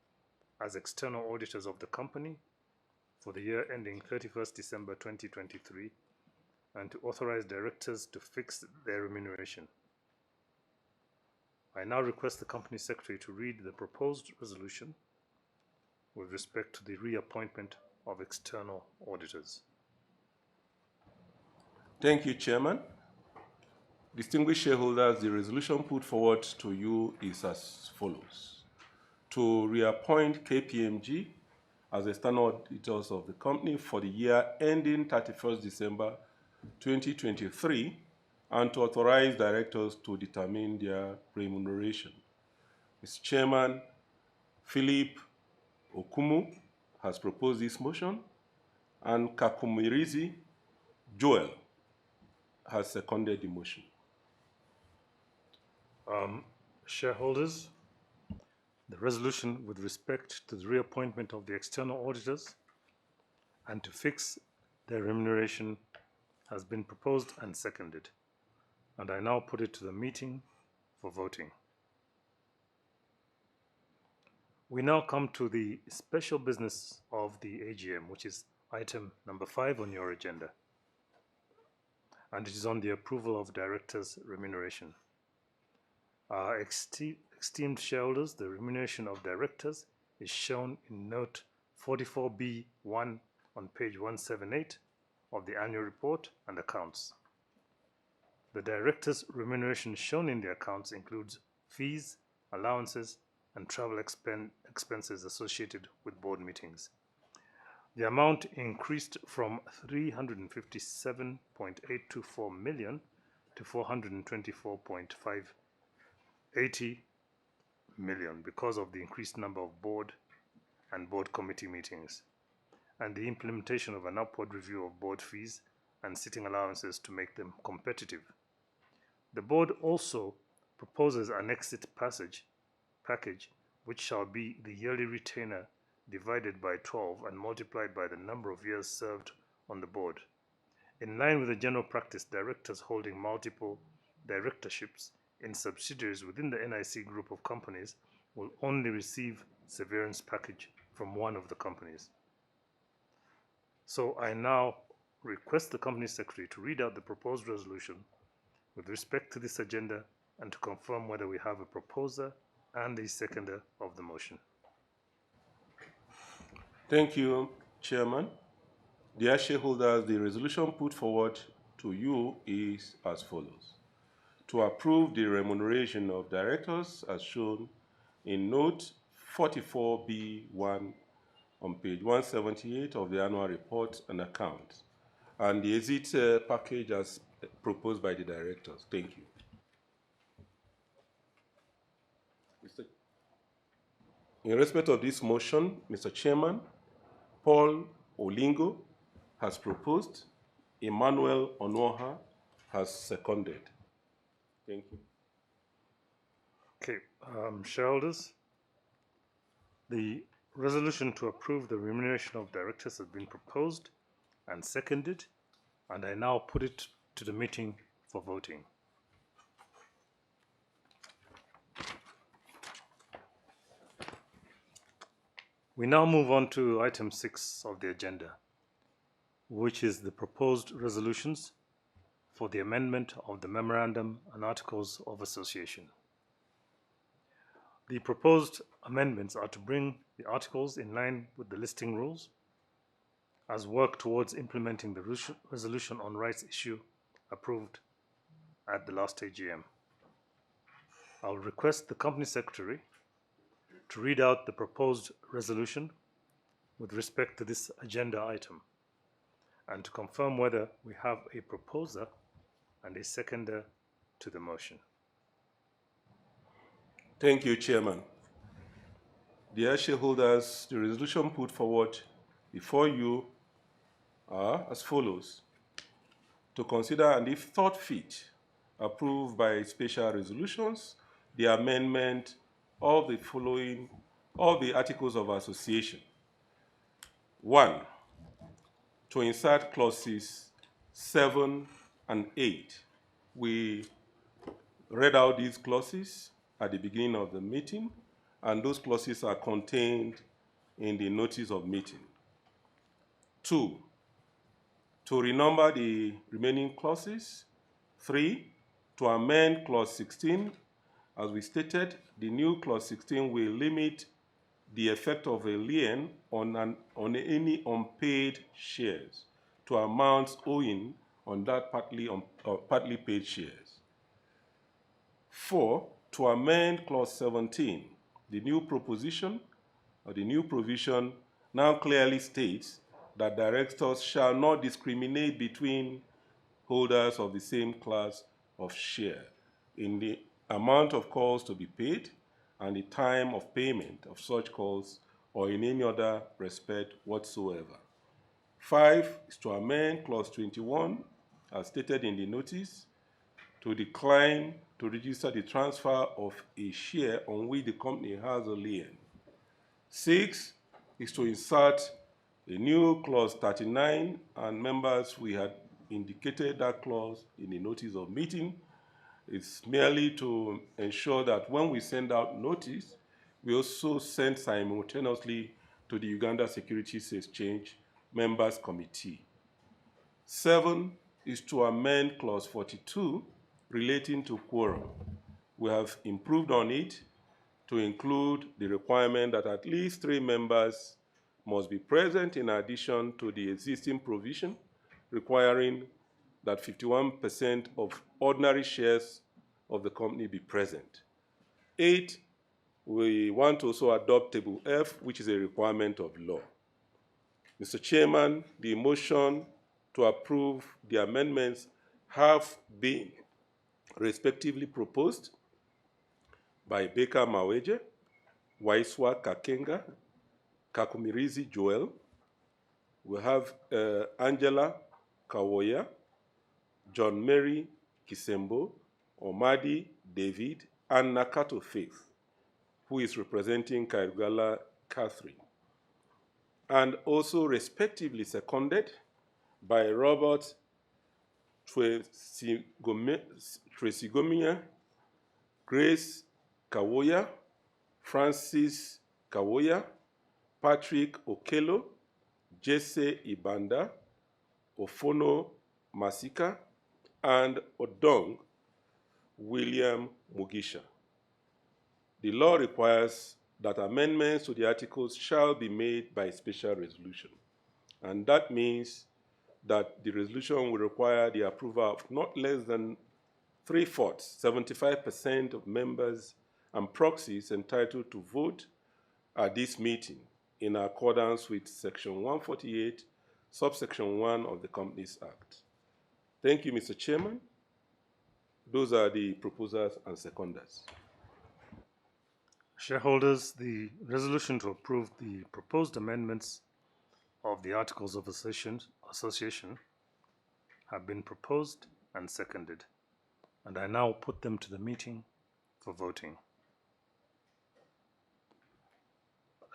as external auditors of the company for the year ending 31st December 2023, and to authorize directors to fix their remuneration. I now request the Company Secretary to read the proposed resolution with respect to the reappointment of external auditors. Thank you, Chairman. Distinguished shareholders, the resolution put forward to you is as follows. To reappoint KPMG as external auditors of the company for the year ending 31st December 2023, and to authorize directors to determine their remuneration. Mr. Chairman, Philip Okumu has proposed this motion, and Kakumirizi Joel has seconded the motion. Shareholders, the resolution with respect to the reappointment of the external auditors and to fix their remuneration has been proposed and seconded, and I now put it to the meeting for voting. We now come to the special business of the AGM, which is item number 5 on your agenda, and it is on the approval of directors' remuneration. Esteemed shareholders, the remuneration of directors is shown in note 44B1 on page 178 of the annual report and accounts. The directors' remuneration shown in the accounts includes fees, allowances, and travel expenses associated with board meetings. The amount increased from 357.824 million to 424.580 million because of the increased number of board and board committee meetings and the implementation of an upward review of board fees and sitting allowances to make them competitive. The board also proposes an exit package which shall be the yearly retainer divided by 12 and multiplied by the number of years served on the board. In line with the general practice, directors holding multiple directorships in subsidiaries within the NIC group of companies will only receive severance package from one of the companies. So I now request the company secretary to read out the proposed resolution with respect to this agenda and to confirm whether we have a proposer and a seconder of the motion. Thank you, Chairman. Dear shareholders, the resolution put forward to you is as follows. To approve the remuneration of directors as shown in note 44B1 on page 178 of the annual report and accounts, and the exit package as proposed by the directors. Thank you. In respect of this motion, Mr. Chairman, Paul Olingo has proposed, Emmanuel Onoha has seconded. Thank you. Okay, shareholders, the resolution to approve the remuneration of directors has been proposed and seconded, and I now put it to the meeting for voting. We now move on to item 6 of the agenda, which is the proposed resolutions for the amendment of the Memorandum and Articles of Association. The proposed amendments are to bring the articles in line with the listing rules as work towards implementing the resolution on rights issue approved at the last AGM. I'll request the company secretary to read out the proposed resolution with respect to this agenda item and to confirm whether we have a proposer and a seconder to the motion. Thank you, Chairman. Dear shareholders, the resolution put forward before you are as follows. To consider and if thought fit, approve by special resolutions the amendment of the following of the Articles of Association. 1. To insert clauses 7 and 8. We read out these clauses at the beginning of the meeting, and those clauses are contained in the notice of meeting. 2. To renumber the remaining clauses. 3. To amend clause 16. As we stated, the new clause 16 will limit the effect of a lien on any unpaid shares to amounts owing on that partly paid shares. 4. To amend clause 17. The new proposition or the new provision now clearly states that directors shall not discriminate between holders of the same class of share in the amount of calls to be paid and the time of payment of such calls or in any other respect whatsoever. 5 is to amend clause 21 as stated in the notice to decline to register the transfer of a share on which the company has a lien. 6 is to insert a new clause 39, and members, we had indicated that clause in the notice of meeting. It's merely to ensure that when we send out notice, we also sent simultaneously to the Uganda Securities Exchange Members Committee. 7 is to amend Clause 42 relating to quorum. We have improved on it to include the requirement that at least 3 members must be present in addition to the existing provision requiring that 51% of ordinary shares of the company be present. 8, we want to also adopt Table F, which is a requirement of law. Mr. Chairman, the motion to approve the amendments have been respectively proposed by Baker Maweje, Waiswa Kakenga, Kakumirizi Joel. We have Angela Kawoya, John Mary Kisembo, Omadi David, and Nakato Faith, who is representing Kairugala Catherine, and also respectively seconded by Robert Tresigomia, Grace Kawoya, Francis Kawoya, Patrick Okelo, Jesse Ibanda, Ofono Masika, and Odong William Mugisha. The law requires that amendments to the articles shall be made by special resolution. And that means that the resolution will require the approval of not less than 3/4, 75% of members and proxies entitled to vote at this meeting in accordance with Section 148, subsection 1 of the Companies Act. Thank you, Mr. Chairman. Those are the proposers and seconders. Shareholders, the resolution to approve the proposed amendments of the Articles of Association have been proposed and seconded, and I now put them to the meeting for voting.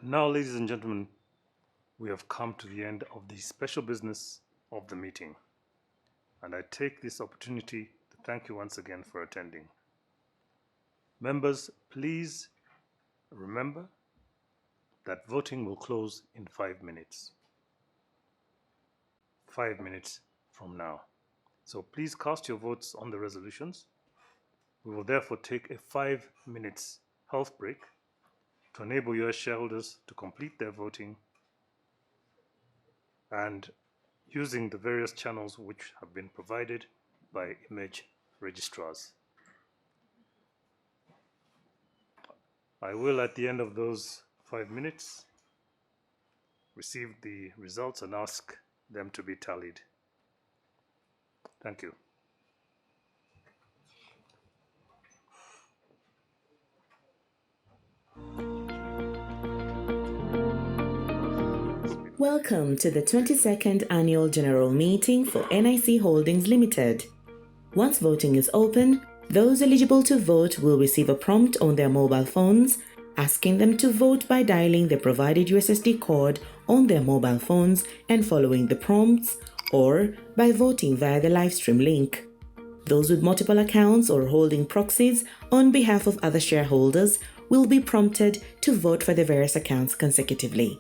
Now, ladies and gentlemen, we have come to the end of the special business of the meeting, and I take this opportunity to thank you once again for attending. Members, please remember that voting will close in 5 minutes. 5 minutes from now. So please cast your votes on the resolutions. We will therefore take a 5 minutes health break to enable your shareholders to complete their voting and using the various channels which have been provided by image registrars. I will, at the end of those 5 minutes, receive the results and ask them to be tallied. Thank you. Welcome to the 22nd Annual General Meeting for NIC Holdings Limited. Once voting is open, those eligible to vote will receive a prompt on their mobile phones asking them to vote by dialing the provided USSD code on their mobile phones and following the prompts, or by voting via the live stream link. Those with multiple accounts or holding proxies on behalf of other shareholders will be prompted to vote for the various accounts consecutively.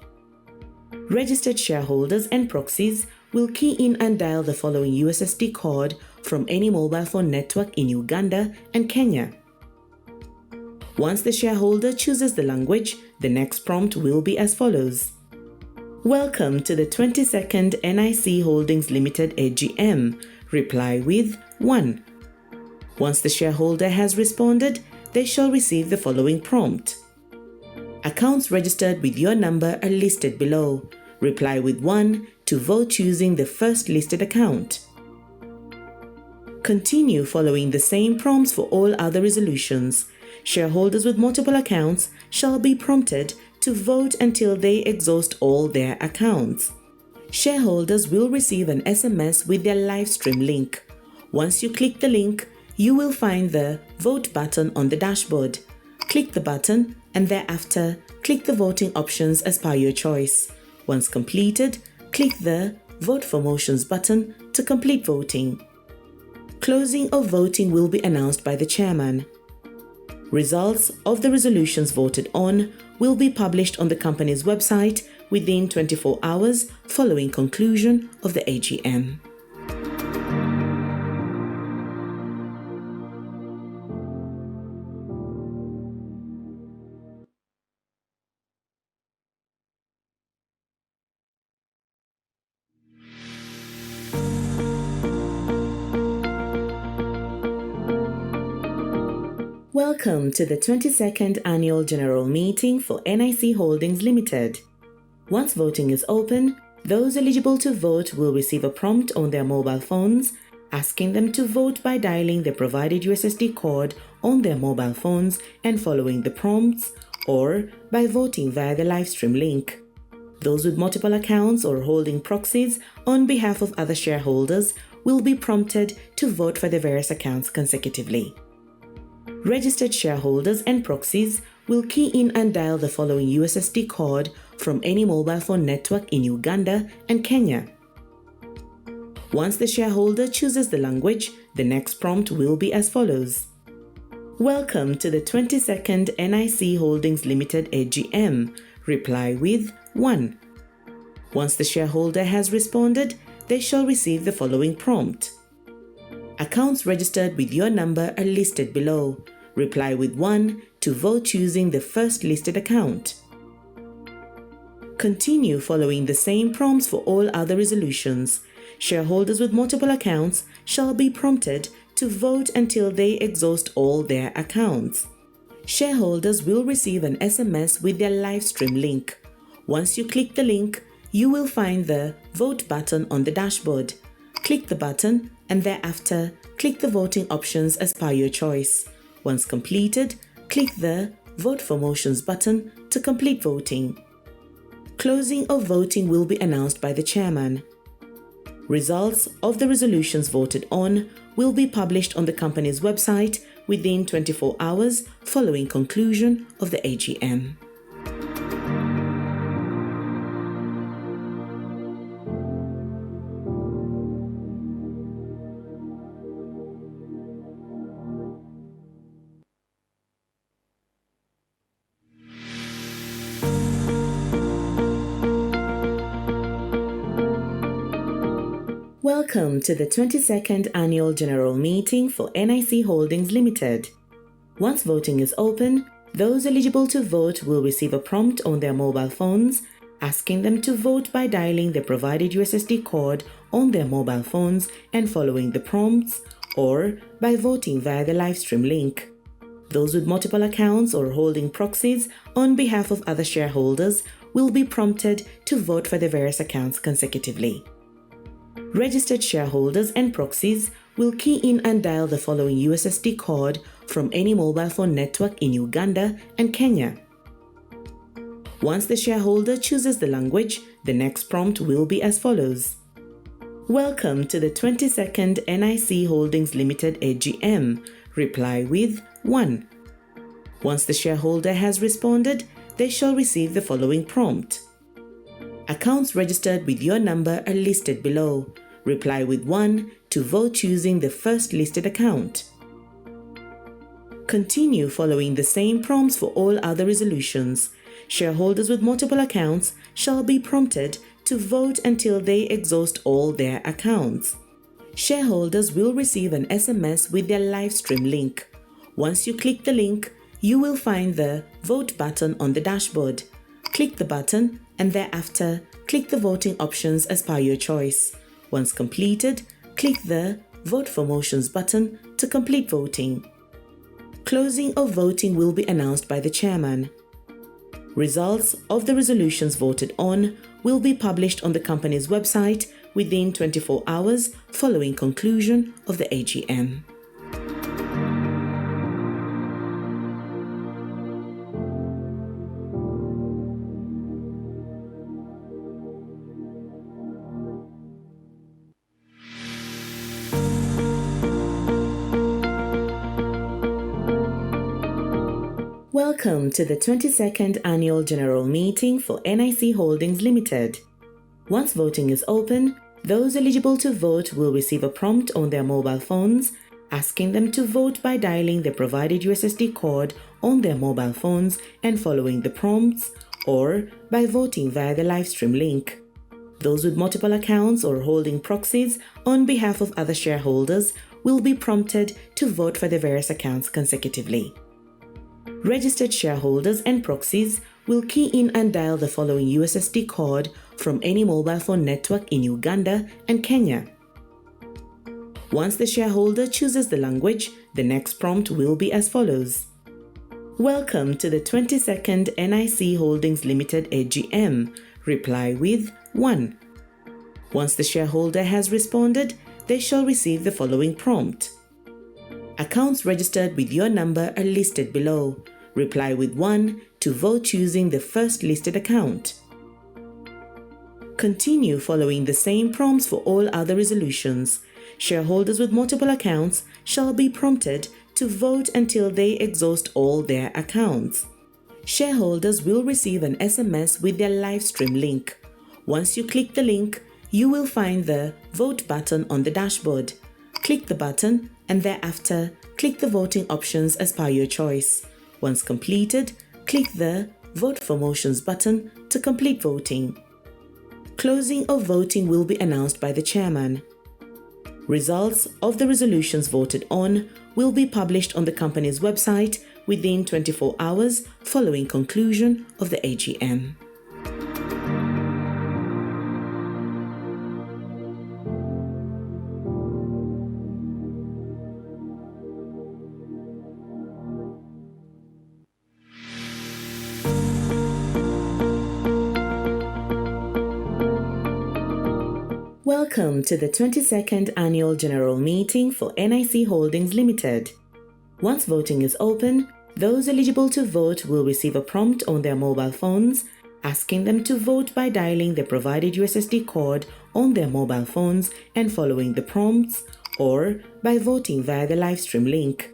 Registered shareholders and proxies will key in and dial the following USSD code from any mobile phone network in Uganda and Kenya. Once the shareholder chooses the language, the next prompt will be as follows. Welcome to the 22nd NIC Holdings Limited AGM. Reply with 1. Once the shareholder has responded, they shall receive the following prompt. Accounts registered with your number are listed below. Reply with 1 to vote using the first listed account. Continue following the same prompts for all other resolutions. Shareholders with multiple accounts shall be prompted to vote until they exhaust all their accounts. Shareholders will receive an SMS with their live stream link. Once you click the link, you will find the Vote button on the dashboard. Click the button and thereafter click the voting options as per your choice. Once completed, click the Vote for Motions button to complete voting. Closing of voting will be announced by the chairman. Results of the resolutions voted on will be published on the company's website within 24 hours following conclusion of the AGM. Welcome to the 22nd Annual General Meeting for NIC Holdings Limited. Once voting is open, those eligible to vote will receive a prompt on their mobile phones asking them to vote by dialing the provided USSD code on their mobile phones and following the prompts, or by voting via the livestream link. Those with multiple accounts or holding proxies on behalf of other shareholders will be prompted to vote for the various accounts consecutively. Registered shareholders and proxies will key in and dial the following USSD code from any mobile phone network in Uganda and Kenya. Once the shareholder chooses the language, the next prompt will be as follows. Welcome to the 22nd NIC Holdings Limited AGM. Reply with 1. Once the shareholder has responded, they shall receive the following prompt. Accounts registered with your number are listed below. Reply with 1 to vote using the first listed account. Continue following the same prompts for all other resolutions. Shareholders with multiple accounts shall be prompted to vote until they exhaust all their accounts. Shareholders will receive an SMS with their live stream link. Once you click the link, you will find the Vote button on the dashboard. Click the button and thereafter click the voting options as per your choice. Once completed, click the Vote for Motions button to complete voting. Closing of voting will be announced by the chairman. Results of the resolutions voted on will be published on the company's website within 24 hours following conclusion of the AGM. Welcome to the 22nd Annual General Meeting for NIC Holdings Limited. Once voting is open, those eligible to vote will receive a prompt on their mobile phones asking them to vote by dialing the provided USSD code on their mobile phones and following the prompts, or by voting via the livestream link. Those with multiple accounts or holding proxies on behalf of other shareholders will be prompted to vote for the various accounts consecutively. Registered shareholders and proxies will key in and dial the following USSD code from any mobile phone network in Uganda and Kenya. Once the shareholder chooses the language, the next prompt will be as follows. Welcome to the 22nd NIC Holdings Limited AGM. Reply with 1. Once the shareholder has responded, they shall receive the following prompt. Accounts registered with your number are listed below. Reply with 1 to vote using the first listed account. Continue following the same prompts for all other resolutions. Shareholders with multiple accounts shall be prompted to vote until they exhaust all their accounts. Shareholders will receive an SMS with their live stream link. Once you click the link, you will find the Vote button on the dashboard. Click the button and thereafter click the voting options as per your choice. Once completed, click the Vote for Motions button to complete voting. Closing of voting will be announced by the chairman. Results of the resolutions voted on will be published on the company's website within 24 hours following conclusion of the AGM. Welcome to the 22nd Annual General Meeting for NIC Holdings Limited. Once voting is open, those eligible to vote will receive a prompt on their mobile phones asking them to vote by dialing the provided USSD code on their mobile phones and following the prompts, or by voting via the live stream link. Those with multiple accounts or holding proxies on behalf of other shareholders will be prompted to vote for the various accounts consecutively. Registered shareholders and proxies will key in and dial the following USSD code from any mobile phone network in Uganda and Kenya. Once the shareholder chooses the language, the next prompt will be as follows. Welcome to the 22nd NIC Holdings Limited AGM. Reply with 1. Once the shareholder has responded, they shall receive the following prompt. Accounts registered with your number are listed below. Reply with 1 to vote using the first listed account. Continue following the same prompts for all other resolutions. Shareholders with multiple accounts shall be prompted to vote until they exhaust all their accounts. Shareholders will receive an SMS with their live stream link. Once you click the link, you will find the Vote button on the dashboard. Click the button and thereafter click the voting options as per your choice. Once completed, click the Vote for Motions button to complete voting. Closing of voting will be announced by the chairman. Results of the resolutions voted on will be published on the company's website within 24 hours following conclusion of the AGM. Welcome to the 22nd Annual General Meeting for NIC Holdings Limited. Once voting is open, those eligible to vote will receive a prompt on their mobile phones asking them to vote by dialing the provided USSD code on their mobile phones and following the prompts, or by voting via the live stream link.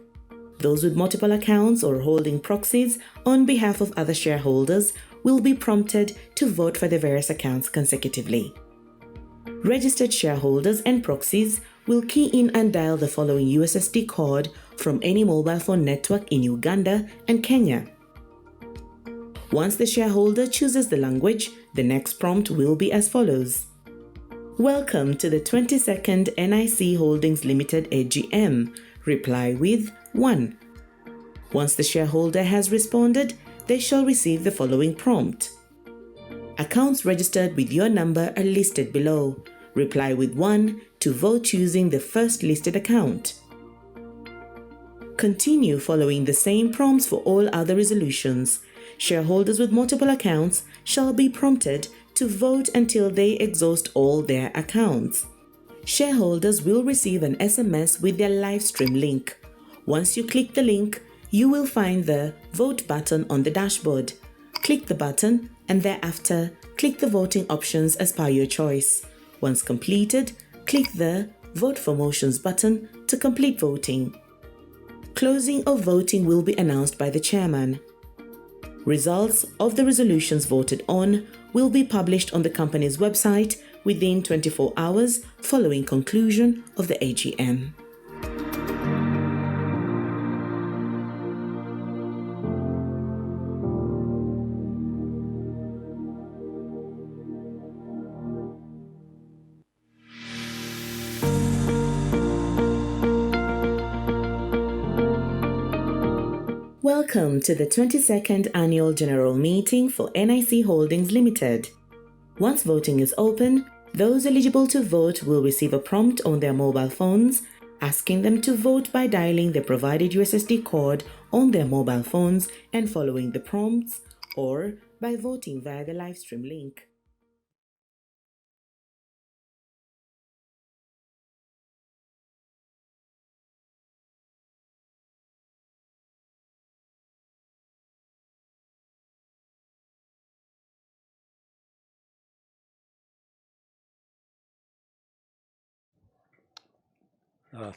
Those with multiple accounts or holding proxies on behalf of other shareholders will be prompted to vote for the various accounts consecutively. Registered shareholders and proxies will key in and dial the following USSD code from any mobile phone network in Uganda and Kenya. Once the shareholder chooses the language, the next prompt will be as follows. Welcome to the 22nd NIC Holdings Limited AGM. Reply with 1. Once the shareholder has responded, they shall receive the following prompt. Accounts registered with your number are listed below. Reply with 1 to vote using the first listed account. Continue following the same prompts for all other resolutions. Shareholders with multiple accounts shall be prompted to vote until they exhaust all their accounts. Shareholders will receive an SMS with their live stream link. Once you click the link, you will find the Vote button on the dashboard. Click the button and thereafter click the voting options as per your choice. Once completed, click the Vote for Motions button to complete voting. Closing of voting will be announced by the chairman. Results of the resolutions voted on will be published on the company's website within 24 hours following conclusion of the AGM. Welcome to the 22nd Annual General Meeting for NIC Holdings Limited. Once voting is open, those eligible to vote will receive a prompt on their mobile phones asking them to vote by dialing the provided USSD code on their mobile phones and following the prompts, or by voting via the live stream link.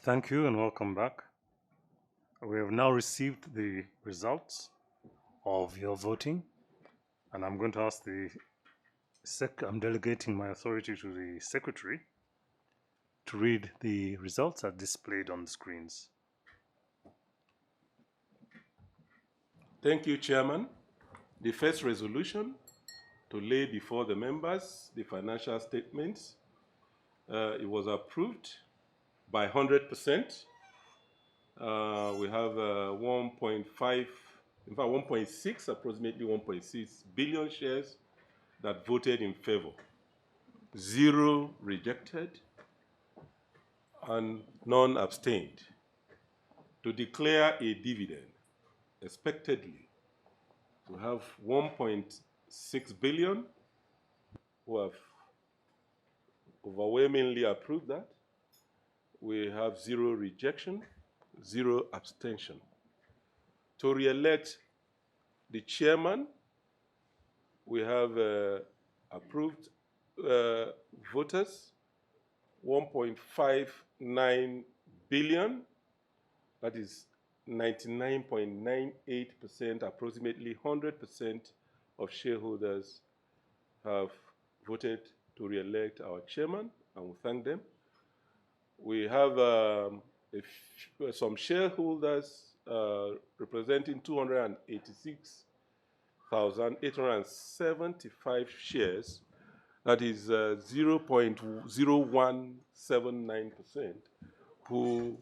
Thank you and welcome back. We have now received the results of your voting, and I'm going to ask I'm delegating my authority to the secretary to read the results as displayed on the screens. Thank you, Chairman. The first resolution to lay before the members the financial statements, it was approved by 100%. We have 1.5, in fact 1.6, approximately 1.6 billion shares that voted in favor, 0 rejected, and none abstained. To declare a dividend, expectedly, we have 1.6 billion who have overwhelmingly approved that. We have 0 rejection, 0 abstention. To re-elect the chairman, we have approved voters, 1.59 billion, that is 99.98%, approximately 100% of shareholders have voted to re-elect our chairman, and we thank them. We have some shareholders representing 286,875 shares, that is 0.0179%, who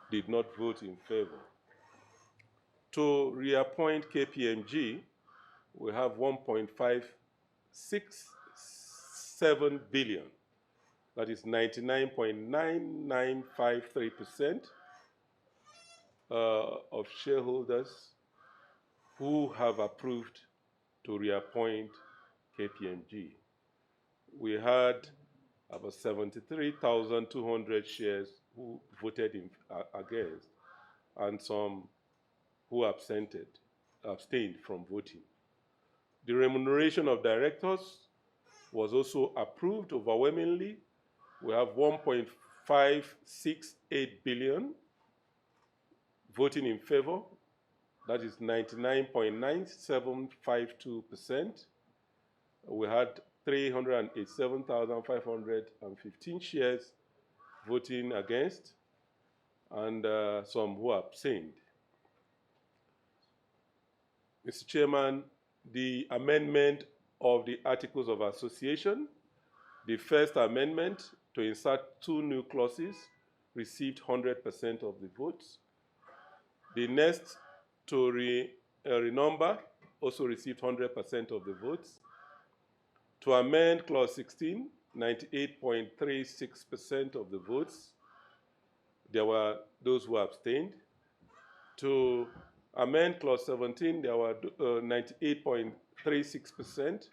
did not vote in favor. To reappoint KPMG, we have 1.567 billion, that is 99.9953% of shareholders who have approved to reappoint KPMG. We had about 73,200 shares who voted against, and some who abstained from voting. The remuneration of directors was also approved overwhelmingly. We have 1.568 billion voting in favor, that is 99.9752%. We had 387,515 shares voting against, and some who abstained. Mr. Chairman, the amendment of the Articles of Association, the first amendment to insert 2 new clauses, received 100% of the votes. The next to renumber also received 100% of the votes. To amend Clause 16, 98.36% of the votes. There were those who abstained. To amend Clause 17, there were 98.36%.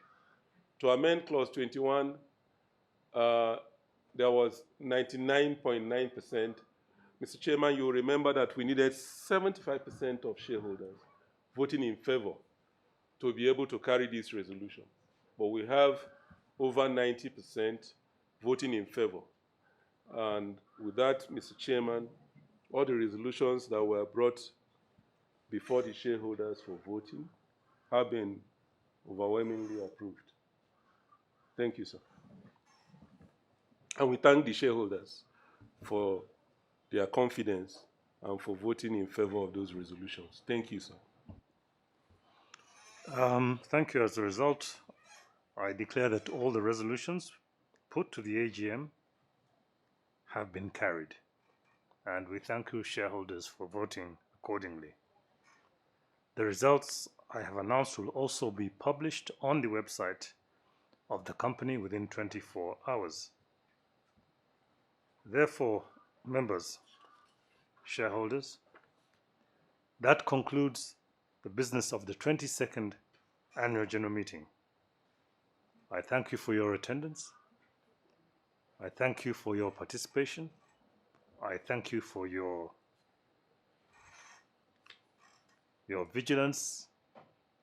To amend Clause 21, there was 99.9%. Mr. Chairman, you will remember that we needed 75% of shareholders voting in favor to be able to carry this resolution. But we have over 90% voting in favor. And with that, Mr. Chairman, all the resolutions that were brought before the shareholders for voting have been overwhelmingly approved. Thank you, sir. And we thank the shareholders for their confidence and for voting in favor of those resolutions. Thank you, sir. Thank you. As a result, I declare that all the resolutions put to the AGM have been carried, and we thank you, shareholders, for voting accordingly. The results I have announced will also be published on the website of the company within 24 hours. Therefore, members, shareholders, that concludes the business of the 22nd Annual General Meeting. I thank you for your attendance. I thank you for your participation. I thank you for your vigilance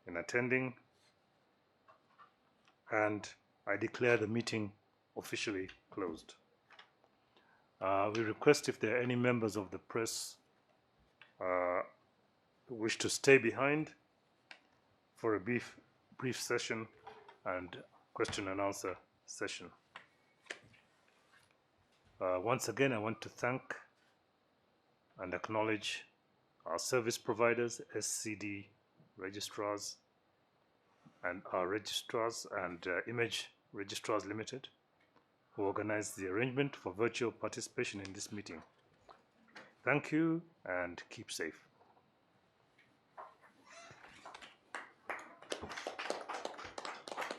in attending, and I declare the meeting officially closed. We request if there are any members of the press who wish to stay behind for a brief session and question and answer session. Once again, I want to thank and acknowledge our service providers, SCD registrars, and our registrars and Image Registrars Limited, who organized the arrangement for virtual participation in this meeting. Thank you and keep safe.